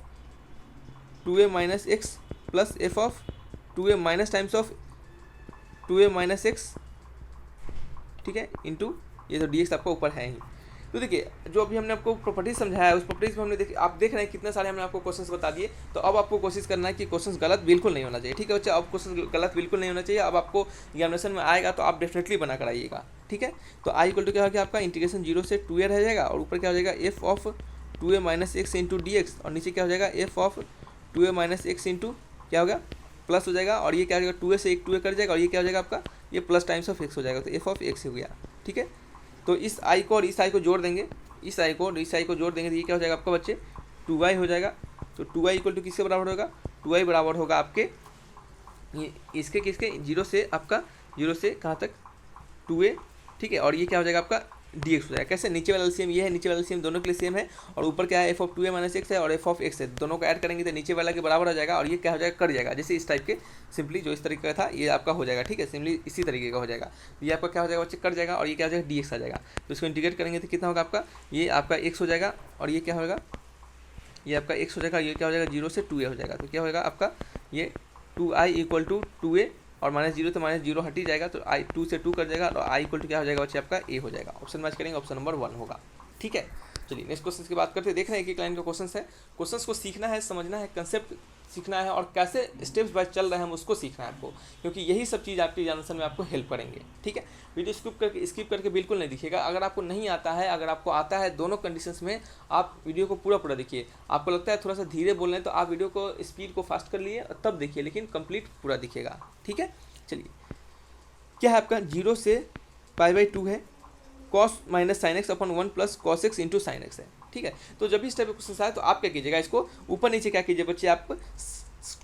2a minus X plus F of 2a minus times of 2a minus x, ठीक है, इंटू ये तो डी एक्स आपका ऊपर है ही। तो देखिए जो अभी हमने आपको प्रॉपर्टीज समझाया है उस प्रॉपर्टीज में हमने आप देख रहे हैं कितने सारे हमने आपको क्वेश्चंस बता दिए। तो अब आपको कोशिश करना है कि क्वेश्चंस गलत बिल्कुल नहीं होना चाहिए। ठीक है बच्चा, अब क्वेश्चन गलत बिल्कुल नहीं होना चाहिए। अब आपको एग्जामिनेशन में आएगा तो आप डेफिनेटली बना कर आइएगा। ठीक है, तो आई इक्वल टू क्या होगा आपका इंटीग्रेशन 0 से 2a रह जाएगा और ऊपर क्या हो जाएगा F of 2a minus X into D x और नीचे क्या हो जाएगा F of 2a minus X into क्या होगा प्लस हो जाएगा और ये क्या हो जाएगा 2a से एक 2a कर जाएगा और ये क्या हो जाएगा आपका ये प्लस टाइम्स ऑफ एक्स हो जाएगा, तो एफ ऑफ एक्स हो गया। ठीक है, तो इस आई को और इस आई को जोड़ देंगे, इस आई को और इस आई को जोड़ देंगे तो ये क्या हो जाएगा आपका बच्चे 2y हो जाएगा। तो 2y इक्वल टू किसके बराबर होगा 2y बराबर होगा आपके ये इसके किसके 0 से आपका 0 से कहाँ तक 2a। ठीक है, और ये क्या हो जाएगा आपका dx हो जाएगा। कैसे, नीचे वाला एलसीएम ये है, नीचे वाला एलसीएम दोनों के लिए सेम है और ऊपर क्या है f of 2a minus x है और एफ ऑफ एक्स है, दोनों को ऐड करेंगे तो नीचे वाला के बराबर हो जाएगा और ये क्या हो जाएगा कट जाएगा। जैसे इस टाइप के सिंपली जो इस तरीके का था ये आपका हो जाएगा। ठीक है, सिंपली इसी तरीके का हो जाएगा, ये आपका क्या हो जाएगा बच्चे कट जाएगा और ये क्या हो जाएगा dx आ जाएगा। तो इसको इंटीग्रेट करेंगे तो कितना होगा आपका ये आपका x हो जाएगा और ये क्या होगा ये आपका x हो जाएगा, ये क्या हो जाएगा 0 से 2a हो जाएगा। तो क्या होगा आपका ये 2i इक्वल टू 2a और -0 तो -0 हट ही जाएगा तो आई 2 से 2 कर जाएगा और आई इक्वल टू क्या हो जाएगा बच्चे आपका a हो जाएगा। ऑप्शन मैच करेंगे, ऑप्शन नंबर 1 होगा। ठीक है, चलिए नेक्स्ट क्वेश्चन की बात करते हैं। देख रहे हैं कि लाइन का क्वेश्चन है, क्वेश्चन को सीखना है, समझना है, कंसेप्ट सीखना है और कैसे स्टेप्स बाय चल रहे हैं हम उसको सीखना है आपको, क्योंकि यही सब चीज़ आपके एग्जामिनेशन में आपको हेल्प करेंगे। ठीक है, वीडियो स्किप करके बिल्कुल नहीं दिखिएगा। अगर आपको नहीं आता है, अगर आपको आता है, दोनों कंडीशंस में आप वीडियो को पूरा देखिए। आपको लगता है थोड़ा सा धीरे बोल रहे हैं तो आप वीडियो को स्पीड को फास्ट कर लिए तब देखिए, लेकिन कंप्लीट पूरा दिखेगा। ठीक है, चलिए क्या है आपका 0 से π/2 है, cos minus sine x upon 1 plus cos x into sine x है। ठीक है, तो जब भी इस टाइप का क्वेश्चन आए तो आप क्या कीजिएगा, इसको ऊपर नीचे क्या कीजिए बच्चे आप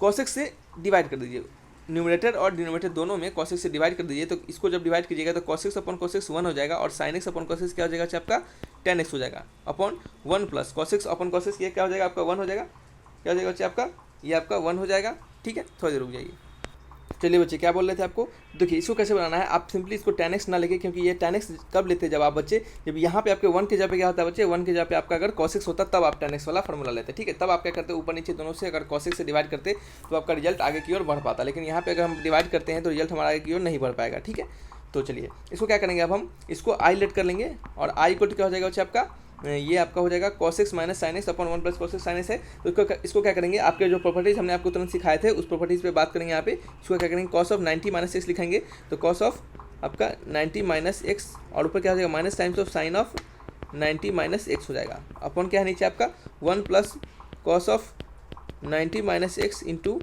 cos x से डिवाइड कर दीजिए, न्यूमरेटर और डिनोमिनेटर दोनों में cos x से डिवाइड कर दीजिए। तो इसको जब डिवाइड कीजिएगा तो cos x upon cos x 1 हो जाएगा और sin x upon cos x क्या हो जाएगा आपका tan x हो जाएगा upon 1 plus cos x upon cos x ये क्या हो जाएगा आपका 1 हो जाएगा, क्या हो जाएगा बच्चे आपका ये आपका 1 हो जाएगा। ठीक है, थोड़ी देर रुक जाइए। चलिए बच्चे क्या बोल रहे थे आपको, देखिए इसको कैसे बनाना है। आप सिंपली इसको tan x ना लेके, क्योंकि ये tan x कब लेते हैं जब आप बच्चे जब यहाँ पे आपके 1 के जगह पे क्या होता है बच्चे 1 के जगह पे आपका अगर cos x होता तब आप tan x वाला फॉर्मूला लेते। ठीक है, तब आप क्या करते ऊपर नीचे दोनों से अगर cos x से डिवाइड करते तो आपका रिजल्ट आगे की ओर बढ़ पाता, लेकिन यहाँ पे अगर हम डिवाइड करते हैं तो रिजल्ट हमारा आगे की ओर नहीं बढ़ पाएगा। ठीक है, तो चलिए इसको क्या करेंगे, अब हम इसको आई लेट कर लेंगे और आई इक्वल टू क्या हो जाएगा बच्चे आपका ये आपका हो जाएगा cos x minus sine x upon 1 plus cos x sine x है। तो इसको क्या करेंगे, आपके जो प्रॉपर्टीज हमने आपको तुरंत सिखाए थे उस प्रॉपर्टीज पे बात करेंगे। यहाँ पे इसको क्या करेंगे cos ऑफ 90 माइनस एक्स लिखेंगे, तो cos ऑफ आपका 90 माइनस एक्स और ऊपर क्या हो जाएगा minus times of sine of 90 minus x हो जाएगा। अपॉन क्या है नीचे आपका 1 plus cos of 90 minus X into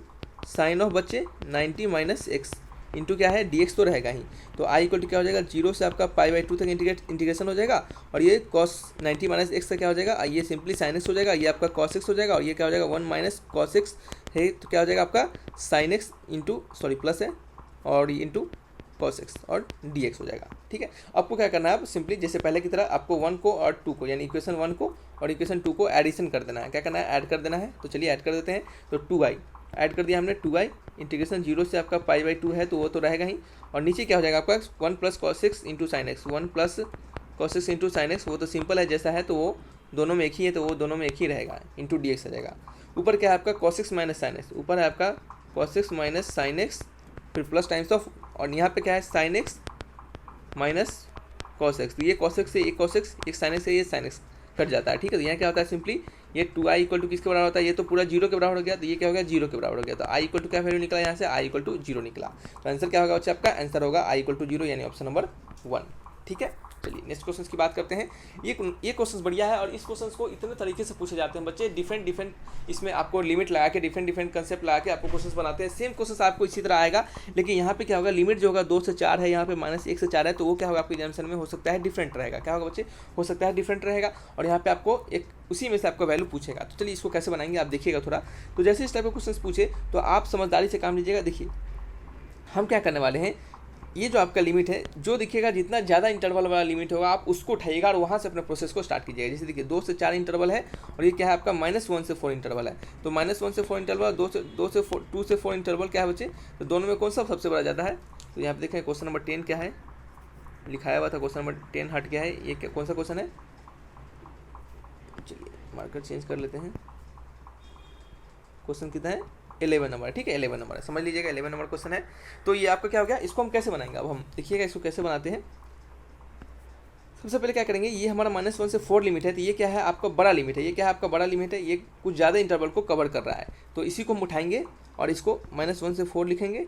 sine of बच्चे 90 माइनस एक्स इंटू क्या है dx तो रहेगा ही। तो आई इक्वल टू क्या हो जाएगा 0 से आपका π/2 तक इंटीग्रेशन हो जाएगा, और ये cos 90 माइनस एक्स का क्या हो जाएगा, ये सिंपली sin x हो जाएगा, ये आपका cos x हो जाएगा, और ये क्या हो जाएगा 1 माइनस cos x है, तो क्या हो जाएगा आपका sin x into sorry plus है और इंटू cos x और dx हो जाएगा। ठीक है, आपको क्या करना है, आप सिंपली जैसे पहले की तरह आपको 1 को और 2 को यानी इक्वेशन 1 को और इक्वेशन 2 को एडिशन कर देना है। क्या करना है, ऐड कर देना है। तो चलिए ऐड कर देते हैं। तो 2i ऐड कर दिया हमने, 2i इंटीग्रेशन 0 से आपका π/2 है तो वो तो रहेगा ही, और नीचे क्या हो जाएगा आपका 1 plus cos x into sine x, 1 plus cos x into sine x, वो तो सिंपल है जैसा है तो वो दोनों में एक ही है तो वो दोनों में एक ही रहेगा, इंटू dx आ जाएगा। ऊपर क्या है आपका cos x minus sine x, ऊपर है आपका cos x minus sine x, फिर प्लस टाइम्स ऑफ, और यहाँ पे क्या है sine x minus cos x, तो ये cos x से एक cos x, एक साइन एक्स से ये साइन एक्स कट जाता है। ठीक है, तो यहाँ क्या होता है सिंपली ये 2i इक्वल टू किसके बराबर होता है, ये तो पूरा 0 के बराबर हो गया, तो ये क्या हो गया 0 के बराबर हो गया। तो i इक्वल टू क्या वैल्यू निकला यहाँ से, i इक्वल टू 0 निकला। तो आंसर क्या होगा बच्चे, आपका आंसर होगा i इक्वल टू 0 यानी ऑप्शन नंबर 1। ठीक है, चलिए नेक्स्ट क्वेश्चन की बात करते हैं। ये क्वेश्चन बढ़िया है, और इस क्वेश्चन को इतने तरीके से पूछे जाते हैं बच्चे, डिफरेंट इसमें आपको लिमिट लगा के डिफरेंट कंसेप्ट लगा के आपको क्वेश्चन बनाते हैं। सेम क्वेश्चन आपको इसी तरह आएगा, लेकिन यहाँ पे क्या होगा, लिमिट जो होगा 2 से 4 है, यहाँ पे -1 से 4 है, तो वो क्या होगा आपके एग्जामिनेशन में हो सकता है डिफरेंट रहेगा। क्या होगा बच्चे, हो सकता है डिफरेंट रहेगा, और यहाँ पे आपको एक उसी में से आपको वैल्यू पूछेगा। तो चलिए इसको कैसे बनाएंगे आप देखिएगा थोड़ा। तो जैसे इस टाइप के क्वेश्चन पूछे तो आप समझदारी से काम लीजिएगा। देखिए हम क्या करने वाले हैं, ये जो आपका लिमिट है, जो दिखेगा जितना ज़्यादा इंटरवल वाला लिमिट होगा आप उसको उठाइएगा और वहाँ से अपने प्रोसेस को स्टार्ट कीजिएगा। जैसे देखिए 2 से 4 इंटरवल है, और ये क्या है आपका -1 से 4 इंटरवल है। तो -1 से 4 इंटरवल, 2 से 4 इंटरवल क्या है बच्चे, तो दोनों में कौन सा सबसे बड़ा ज़्यादा है। तो यहाँ पे देखें क्वेश्चन नंबर 10 क्या है लिखाया हुआ था, क्वेश्चन नंबर 10 हट गया है, ये कौन सा क्वेश्चन है, चलिए मार्कर चेंज कर लेते हैं। क्वेश्चन कितना है, 11 नंबर। ठीक है, 11 नंबर है, समझ लीजिएगा 11 नंबर क्वेश्चन है। तो ये आपका क्या हो गया, इसको हम कैसे बनाएंगे, अब हम देखिएगा इसको कैसे बनाते हैं। सबसे पहले क्या करेंगे, ये हमारा -1 से 4 लिमिट है, तो ये क्या है आपका बड़ा लिमिट है, ये क्या है आपका बड़ा लिमिट है, ये कुछ ज़्यादा इंटरवल को कवर कर रहा है। तो इसी को हम उठाएंगे और इसको -1 से 4 लिखेंगे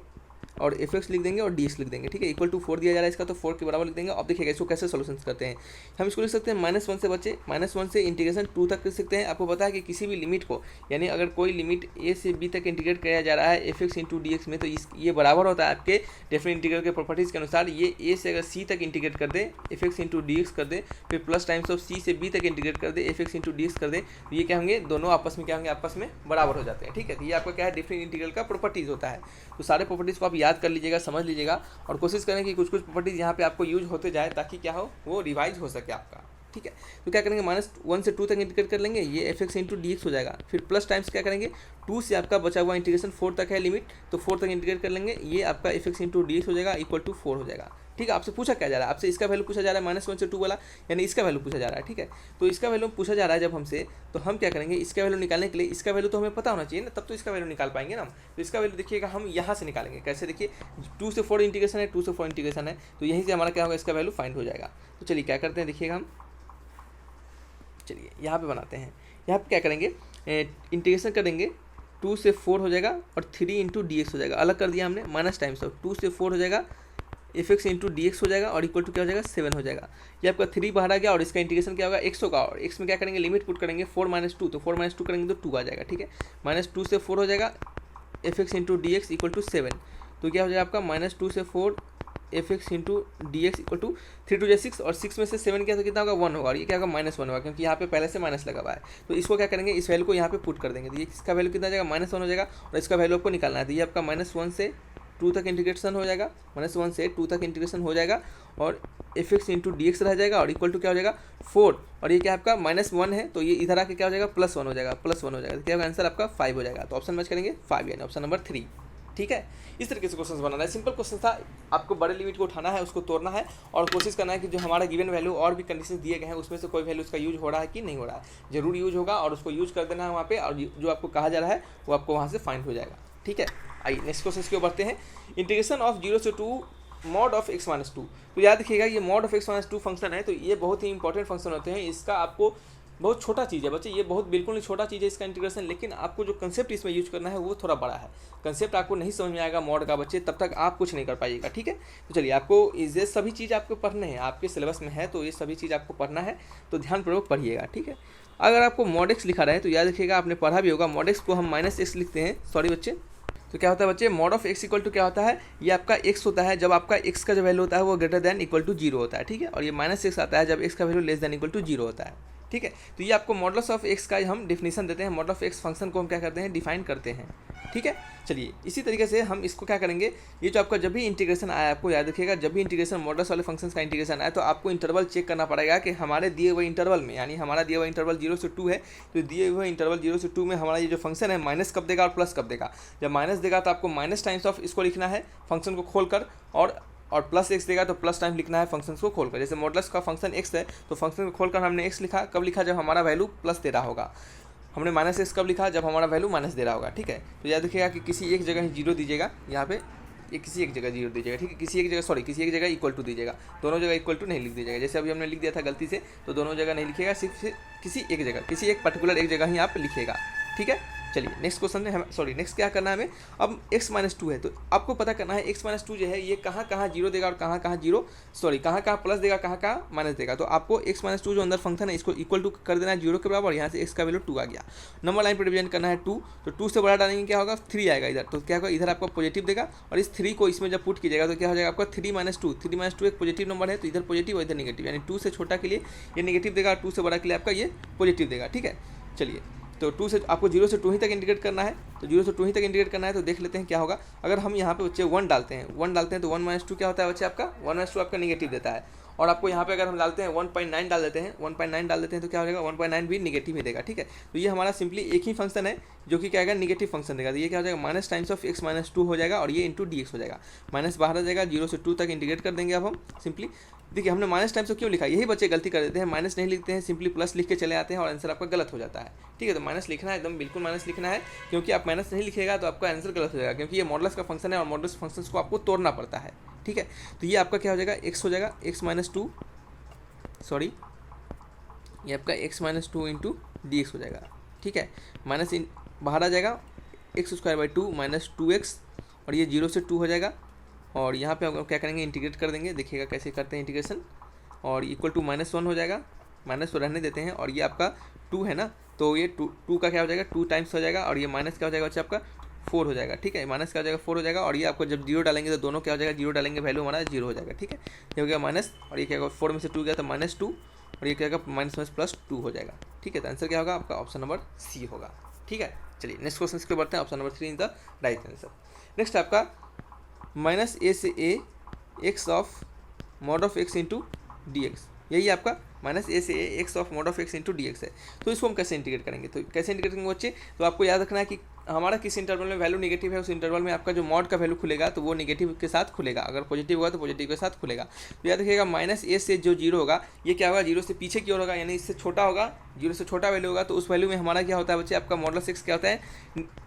और fx लिख देंगे और dx लिख देंगे। ठीक है, इक्वल टू 4 दिया जा रहा है इसका, तो 4 के बराबर लिख देंगे। अब देखिएगा इसको कैसे सोल्यूशन करते हैं। हम इसको लिख सकते हैं -1 से बच्चे, -1 से इंटीग्रेशन 2 तक कर सकते हैं। आपको पता है कि किसी भी लिमिट को, यानी अगर कोई लिमिट a से b तक इंटीग्रेट किया जा रहा है fx इंटू dx में, तो ये बराबर होता है आपके डेफिनेट इंटीग्रल के प्रॉपर्टीज़ के अनुसार। ये a से अगर c तक इंटीग्रेट कर दे fx इंटू dx कर दे, फिर प्लस टाइम्स ऑफ c से b तक इंटीग्रेट कर दे fx इंटू dx कर दे, तो ये क्या होंगे, दोनों आपस में क्या होंगे, आपस में बराबर हो जाते हैं। ठीक है, तो ये आपका क्या है, डिफरेंट इंटीग्रल का प्रॉपर्टीज़ होता है। तो सारे प्रॉपर्टीज़ को आप याद कर लीजिएगा, समझ लीजिएगा, और कोशिश करें कि कुछ प्रॉपर्टीज़ यहाँ पे आपको यूज होते जाए ताकि क्या हो, वो रिवाइज हो सके आपका। ठीक है, तो क्या करेंगे, -1 से 2 तक इंटीग्रेट कर लेंगे, ये fx इंटू dx हो जाएगा। फिर प्लस टाइम्स क्या करेंगे, 2 से आपका बचा हुआ इंटीग्रेशन 4 तक है लिमिट, तो 4 तक इंटीग्रेट कर लेंगे, ये आपका fx इंटू dx हो जाएगा इक्वल टू 4 हो जाएगा। ठीक है, आपसे पूछा क्या जा रहा है, आपसे इसका वैल्यू पूछा जा रहा है -1 से 2 वाला, यानी इसका वैल्यू पूछा जा रहा है। ठीक है, तो इसका वैल्यू पूछा जा रहा है जब हमसे, तो हम क्या करेंगे, इसका वैल्यू निकालने के लिए, इसका वैल्यू तो हमें पता होना चाहिए ना, तब तो इसका वैल्यू निकाल पाएंगे ना। तो इसका वैल्यू देखिएगा हम यहाँ से निकालेंगे, कैसे, देखिए 2 से 4 इंटीग्रेशन है, 2 से 4 इंटीग्रेशन है, तो यहीं से हमारा क्या होगा, इसका वैल्यू फाइंड हो जाएगा। तो चलिए क्या करते हैं, देखिएगा हम, चलिए यहाँ पे बनाते हैं। यहाँ पे क्या करेंगे, इंटीग्रेशन करेंगे, 2 से 4 हो जाएगा और 3 इंटू dx हो जाएगा, अलग कर दिया हमने, माइनस टाइम्स ऑफ 2 से 4 हो जाएगा, fx इंटू dx हो जाएगा और इक्वल टू क्या हो जाएगा, 7 हो जाएगा। ये आपका 3 बाहर आ गया, और इसका इंटीग्रेशन क्या होगा, x होगा, और x में क्या करेंगे, लिमिट पुट करेंगे 4 - 2, तो 4 - 2 करेंगे तो 2 आ जाएगा। ठीक है, -2 से 4 हो जाएगा, fx into dx equal to 7, तो क्या हो जाएगा आपका -2 से 4 fx into dx equal to 3 2 6, और 6 में से 7 क्या, तो कितना होगा, 1 होगा, और ये क्या होगा, -1 होगा, क्योंकि यहाँ पे पहले से माइनस लगा हुआ है। तो इसको क्या करेंगे, इस वैल्यू को यहाँ पे पुट कर देंगे, तो ये इसका वैल्यू कितना जाएगा, -1 हो जाएगा, और इसका वैल्यू आपको निकालना है। तो ये आपका -1 से 2 तक इंटीग्रेशन हो जाएगा, -1 से 2 तक इंटीग्रेशन हो जाएगा, और fx इंटू dx रह जाएगा, और इक्वल टू क्या हो जाएगा, 4, और ये क्या आपका -1 है, तो ये इधर आके क्या हो जाएगा, +1 हो जाएगा, +1 हो जाएगा, तो क्या होगा, आंसर आपका 5 हो जाएगा। तो ऑप्शन मैच करेंगे 5, यानी ऑप्शन नंबर 3। ठीक है, इस तरीके से क्वेश्चन बनाना है, सिंपल क्वेश्चन था। आपको बड़े लिमिट को उठाना है, उसको तोड़ना है, और कोशिश करना है कि जो हमारा गिवन वैल्यू और भी कंडीशन दिए गए हैं उसमें से कोई वैल्यू उसका यूज हो रहा है कि नहीं हो रहा है। जरूर यूज होगा, और उसको यूज कर देना है वहाँ पे, और जो आपको कहा जा रहा है वो आपको वहाँ से फाइंड हो जाएगा। ठीक है, आइए नेक्स्ट क्वेश्चन की ओर बढ़ते हैं। इंटीग्रेशन ऑफ 0 से 2 mod ऑफ x - 2, तो याद रखिएगा ये mod ऑफ x - 2 फंक्शन है, तो ये बहुत ही इंपॉर्टेंट फंक्शन होते हैं। इसका आपको बहुत छोटा चीज़ है बच्चे, ये बहुत बिल्कुल नहीं छोटा चीज़ है इसका इंटीग्रेशन, लेकिन आपको जो कंसेप्ट इसमें यूज करना है वो थोड़ा बड़ा है। कंसेप्ट आपको नहीं समझ में आएगा मॉड का बच्चे, तब तक आप कुछ नहीं कर पाइएगा, ठीक है। तो चलिए, आपको ये सभी चीज़ आपको पढ़ने हैं, आपके सिलेबस में है, तो ये सभी चीज़ आपको पढ़ना है, तो ध्यानपूर्वक पढ़िएगा, ठीक है। अगर आपको मॉड एक्स लिखा रहा है तो याद रखिएगा, आपने पढ़ा भी होगा, मॉड एक्स को हम माइनस एक्स लिखते हैं, सॉरी बच्चे। तो क्या होता है बच्चे, mod of x equal to क्या होता है, ये आपका एक्स होता है जब आपका एक्स का जो वैल्यू होता है वो greater than equal to zero होता है, ठीक है। और ये माइनस एक्स आता है जब एक्स का value less than equal to zero होता है, ठीक है। तो ये आपको मॉडल्स ऑफ एक्स का हम डिफिनेशन देते हैं, मॉडल ऑफ एक्स फंक्शन को हम क्या करते हैं, डिफाइन करते हैं, ठीक है। चलिए, इसी तरीके से हम इसको क्या करेंगे, ये जो आपका जब भी इंटीग्रेशन आया, आपको याद रखिएगा, जब भी इंटीग्रेशन मॉडल्स वाले फंक्शंस का इंटीग्रेशन आया तो आपको इंटरवल चेक करना पड़ेगा कि हमारे दिए हुए इंटरवल में, यानी हमारा दिया हुआ इंटरवल 0 से 2 है, तो दिए हुए इंटरवल 0 से 2 में हमारा ये जो फंक्शन है माइनस कब देगा और प्लस कब देगा। जब माइनस देगा तो आपको माइनस टाइम्स ऑफ इसको लिखना है फंक्शन को खोलकर, और प्लस एक्स देगा तो प्लस टाइम लिखना है फंक्शन को खोलकर। जैसे मॉडल्स का फंक्शन एक्स है तो फंक्शन को खोलकर हमने एक्स लिखा, कब लिखा, जब हमारा वैल्यू प्लस दे रहा होगा। हमने माइनस एक्स कब लिखा, जब हमारा वैल्यू माइनस दे रहा होगा, ठीक है। तो याद रखिएगा कि किसी एक जगह ही जीरो दीजिएगा, यहाँ पे ये किसी एक जगह जीरो दीजिएगा, ठीक है। किसी एक जगह इक्वल टू दीजिएगा, दोनों जगह इक्वल टू नहीं लिख दीजिएगा। जैसे अभी हमने लिख दिया था गलती से, तो दोनों जगह नहीं लिखिएगा, सिर्फ किसी एक जगह, किसी एक पर्टिकुलर एक जगह ही आप लिखिएगा, ठीक है। चलिए, नेक्स्ट क्वेश्चन में नेक्स्ट क्या करना है हमें, अब x माइनस 2 है तो आपको पता करना है x माइनस 2 जो है ये कहाँ कहाँ जीरो देगा और कहाँ कहाँ प्लस देगा, कहाँ कहाँ माइनस देगा। तो आपको x माइनस 2 जो अंदर फंक्शन है इसको इक्वल टू कर देना है जीरो के बराबर, यहाँ से x का वैल्यू 2 आ गया। नंबर लाइन पर डिवीजन करना है 2, तो 2 से बड़ा डालेंगे क्या होगा, 3 आएगा इधर, तो क्या होगा, इधर आपको पॉजिटिव देगा, और इस 3 को इसमें जब पुट कीजिएगा तो क्या हो जाएगा आपका 3 माइनस 2 एक पॉजिटिव नंबर है, तो इधर पॉजिटिव और इधर निगेटिव, यानी 2 से छोटा के लिए ये निगेटिव देगा, 2 से बड़ा के लिए आपका ये पॉजिटिव देगा, ठीक है। चलिए, तो 2 से आपको 0 से 2 ही तक इंटीग्रेट करना है, तो 0 से 2 ही तक इंटीग्रेट करना है, तो देख लेते हैं क्या होगा। अगर हम यहाँ पे बच्चे 1 डालते हैं तो 1 माइनस 2 क्या होता है बच्चे, आपका 1 माइनस 2 आपका निगेटिव देता है। और आपको यहाँ पे अगर हम डालते हैं 1.9 डाल देते हैं, 1.9 डाल देते हैं तो क्या हो जाएगा, 1.9 भी निगेटिव ही देगा, ठीक है। तो ये हमारा सिंपली एक ही फंक्शन है जो कि क्या आएगा, निगेटिव फंक्शन देगा। तो ये क्या हो जाएगा, minus times of x minus 2 हो जाएगा, और ये इंटू डी हो जाएगा, माइनस बाहर आ जाएगा, 0 से 2 तक इंटीग्रेट कर देंगे। अब हम सिंपली देखिए, हमने माइनस टाइम्स को क्यों लिखा, यही बच्चे गलती कर देते हैं, माइनस नहीं लिखते हैं, सिंपली प्लस लिख के चले आते हैं और आंसर आपका गलत हो जाता है, ठीक है। तो माइनस लिखना है, एकदम बिल्कुल माइनस लिखना है, क्योंकि आप माइनस नहीं लिखेगा तो आपका आंसर गलत हो जाएगा, क्योंकि ये मॉडल्स का फंक्शन है और मॉडल्स फंक्शंस को आपको तोड़ना पड़ता है, ठीक है। तो ये आपका क्या हो जाएगा, x हो जाएगा, x माइनस 2, सॉरी ये आपका x माइनस 2 इंटू डी हो जाएगा, ठीक है। माइनस बाहर आ जाएगा, x square by 2 minus 2x, और ये 0 से 2 हो जाएगा, और यहाँ पे हम क्या करेंगे, इंटीग्रेट कर देंगे, देखिएगा कैसे करते हैं इंटीग्रेशन, और इक्वल टू -1 हो जाएगा, माइनस तो रहने देते हैं, और ये आपका 2 है ना, तो ये 2 का क्या हो जाएगा, 2 टाइम्स हो जाएगा, और ये माइनस क्या हो जाएगा बच्चे आपका 4 हो जाएगा, ठीक है। माइनस क्या हो जाएगा 4 हो जाएगा, और ये आपको जब 0 डालेंगे तो दोनों क्या हो जाएगा, 0 डालेंगे वैल्यू हमारा 0 हो जाएगा, ठीक है। ये हो गया माइनस, और ये क्या होगा, 4 में से 2 गया तो -2, और ये क्या होगा माइनस प्लस 2 हो जाएगा, ठीक है। तो आंसर क्या होगा आपका, ऑप्शन नंबर सी होगा, ठीक है। चलिए, नेक्स्ट क्वेश्चन के बढ़ते हैं, option number 3 is the right answer. Next आपका माइनस a से a x of mod of x into D x, यही आपका माइनस a से a x of mod of x into D x है। तो इसको हम कैसे इंटीग्रेट करेंगे, तो कैसे इंटीग्रेट करेंगे बच्चे, तो आपको याद रखना है कि हमारा किस इंटरवल में वैल्यू नेगेटिव है, उस इंटरवल में आपका जो मॉड का वैल्यू खुलेगा तो वो नेगेटिव के साथ खुलेगा, अगर पॉजिटिव होगा तो पॉजिटिव के साथ खुलेगा। तो याद रखिएगा, माइनस a से जो 0 होगा ये क्या होगा, 0 से पीछे की ओर होगा, यानी इससे छोटा होगा, 0 से छोटा वैल्यू होगा, तो उस वैल्यू में हमारा क्या होता है बच्चे, आपका मॉडल्स x क्या होता है,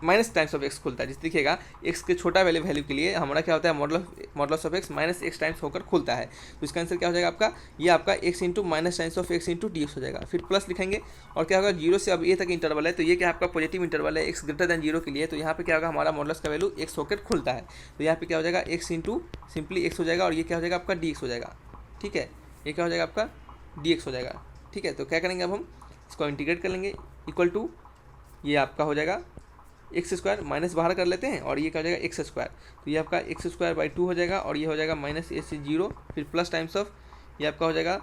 माइनस टाइम्स ऑफ x खुलता है। जिस देखिएगा x के छोटा वैल्यू के लिए हमारा क्या होता है, models of x minus x times होकर खुलता है। तो इसका आंसर क्या हो जाएगा आपका, ये आपका x into minus times of x into D हो जाएगा, फिर प्लस लिखेंगे, और क्या होगा 0 से अब a तक इंटरवल है, तो ये क्या आपका पॉजिटिव इंटरवल है, x ग्रेटर देन 0 के लिए, तो यहाँ पे क्या होगा, हमारा मॉडल्स का वैल्यू x होकर खुलता है, तो यहाँ पे क्या हो जाएगा, x इंटू सिंपली x हो जाएगा, और ये क्या हो जाएगा आपका dx हो जाएगा, ठीक है। ये क्या हो जाएगा आपका dx हो जाएगा, ठीक है। तो क्या करेंगे, अब हम इसको इंटीग्रेट कर लेंगे, इक्वल टू ये आपका हो जाएगा एक्स स्क्वायर, माइनस बाहर कर लेते हैं, और ये क्या हो जाएगा एक्स स्क्वायर, तो ये आपका एक्स स्क्वायर बाई 2 हो जाएगा, और ये हो जाएगा माइनस a से 0, फिर प्लस टाइम्स ऑफ ये आपका हो जाएगा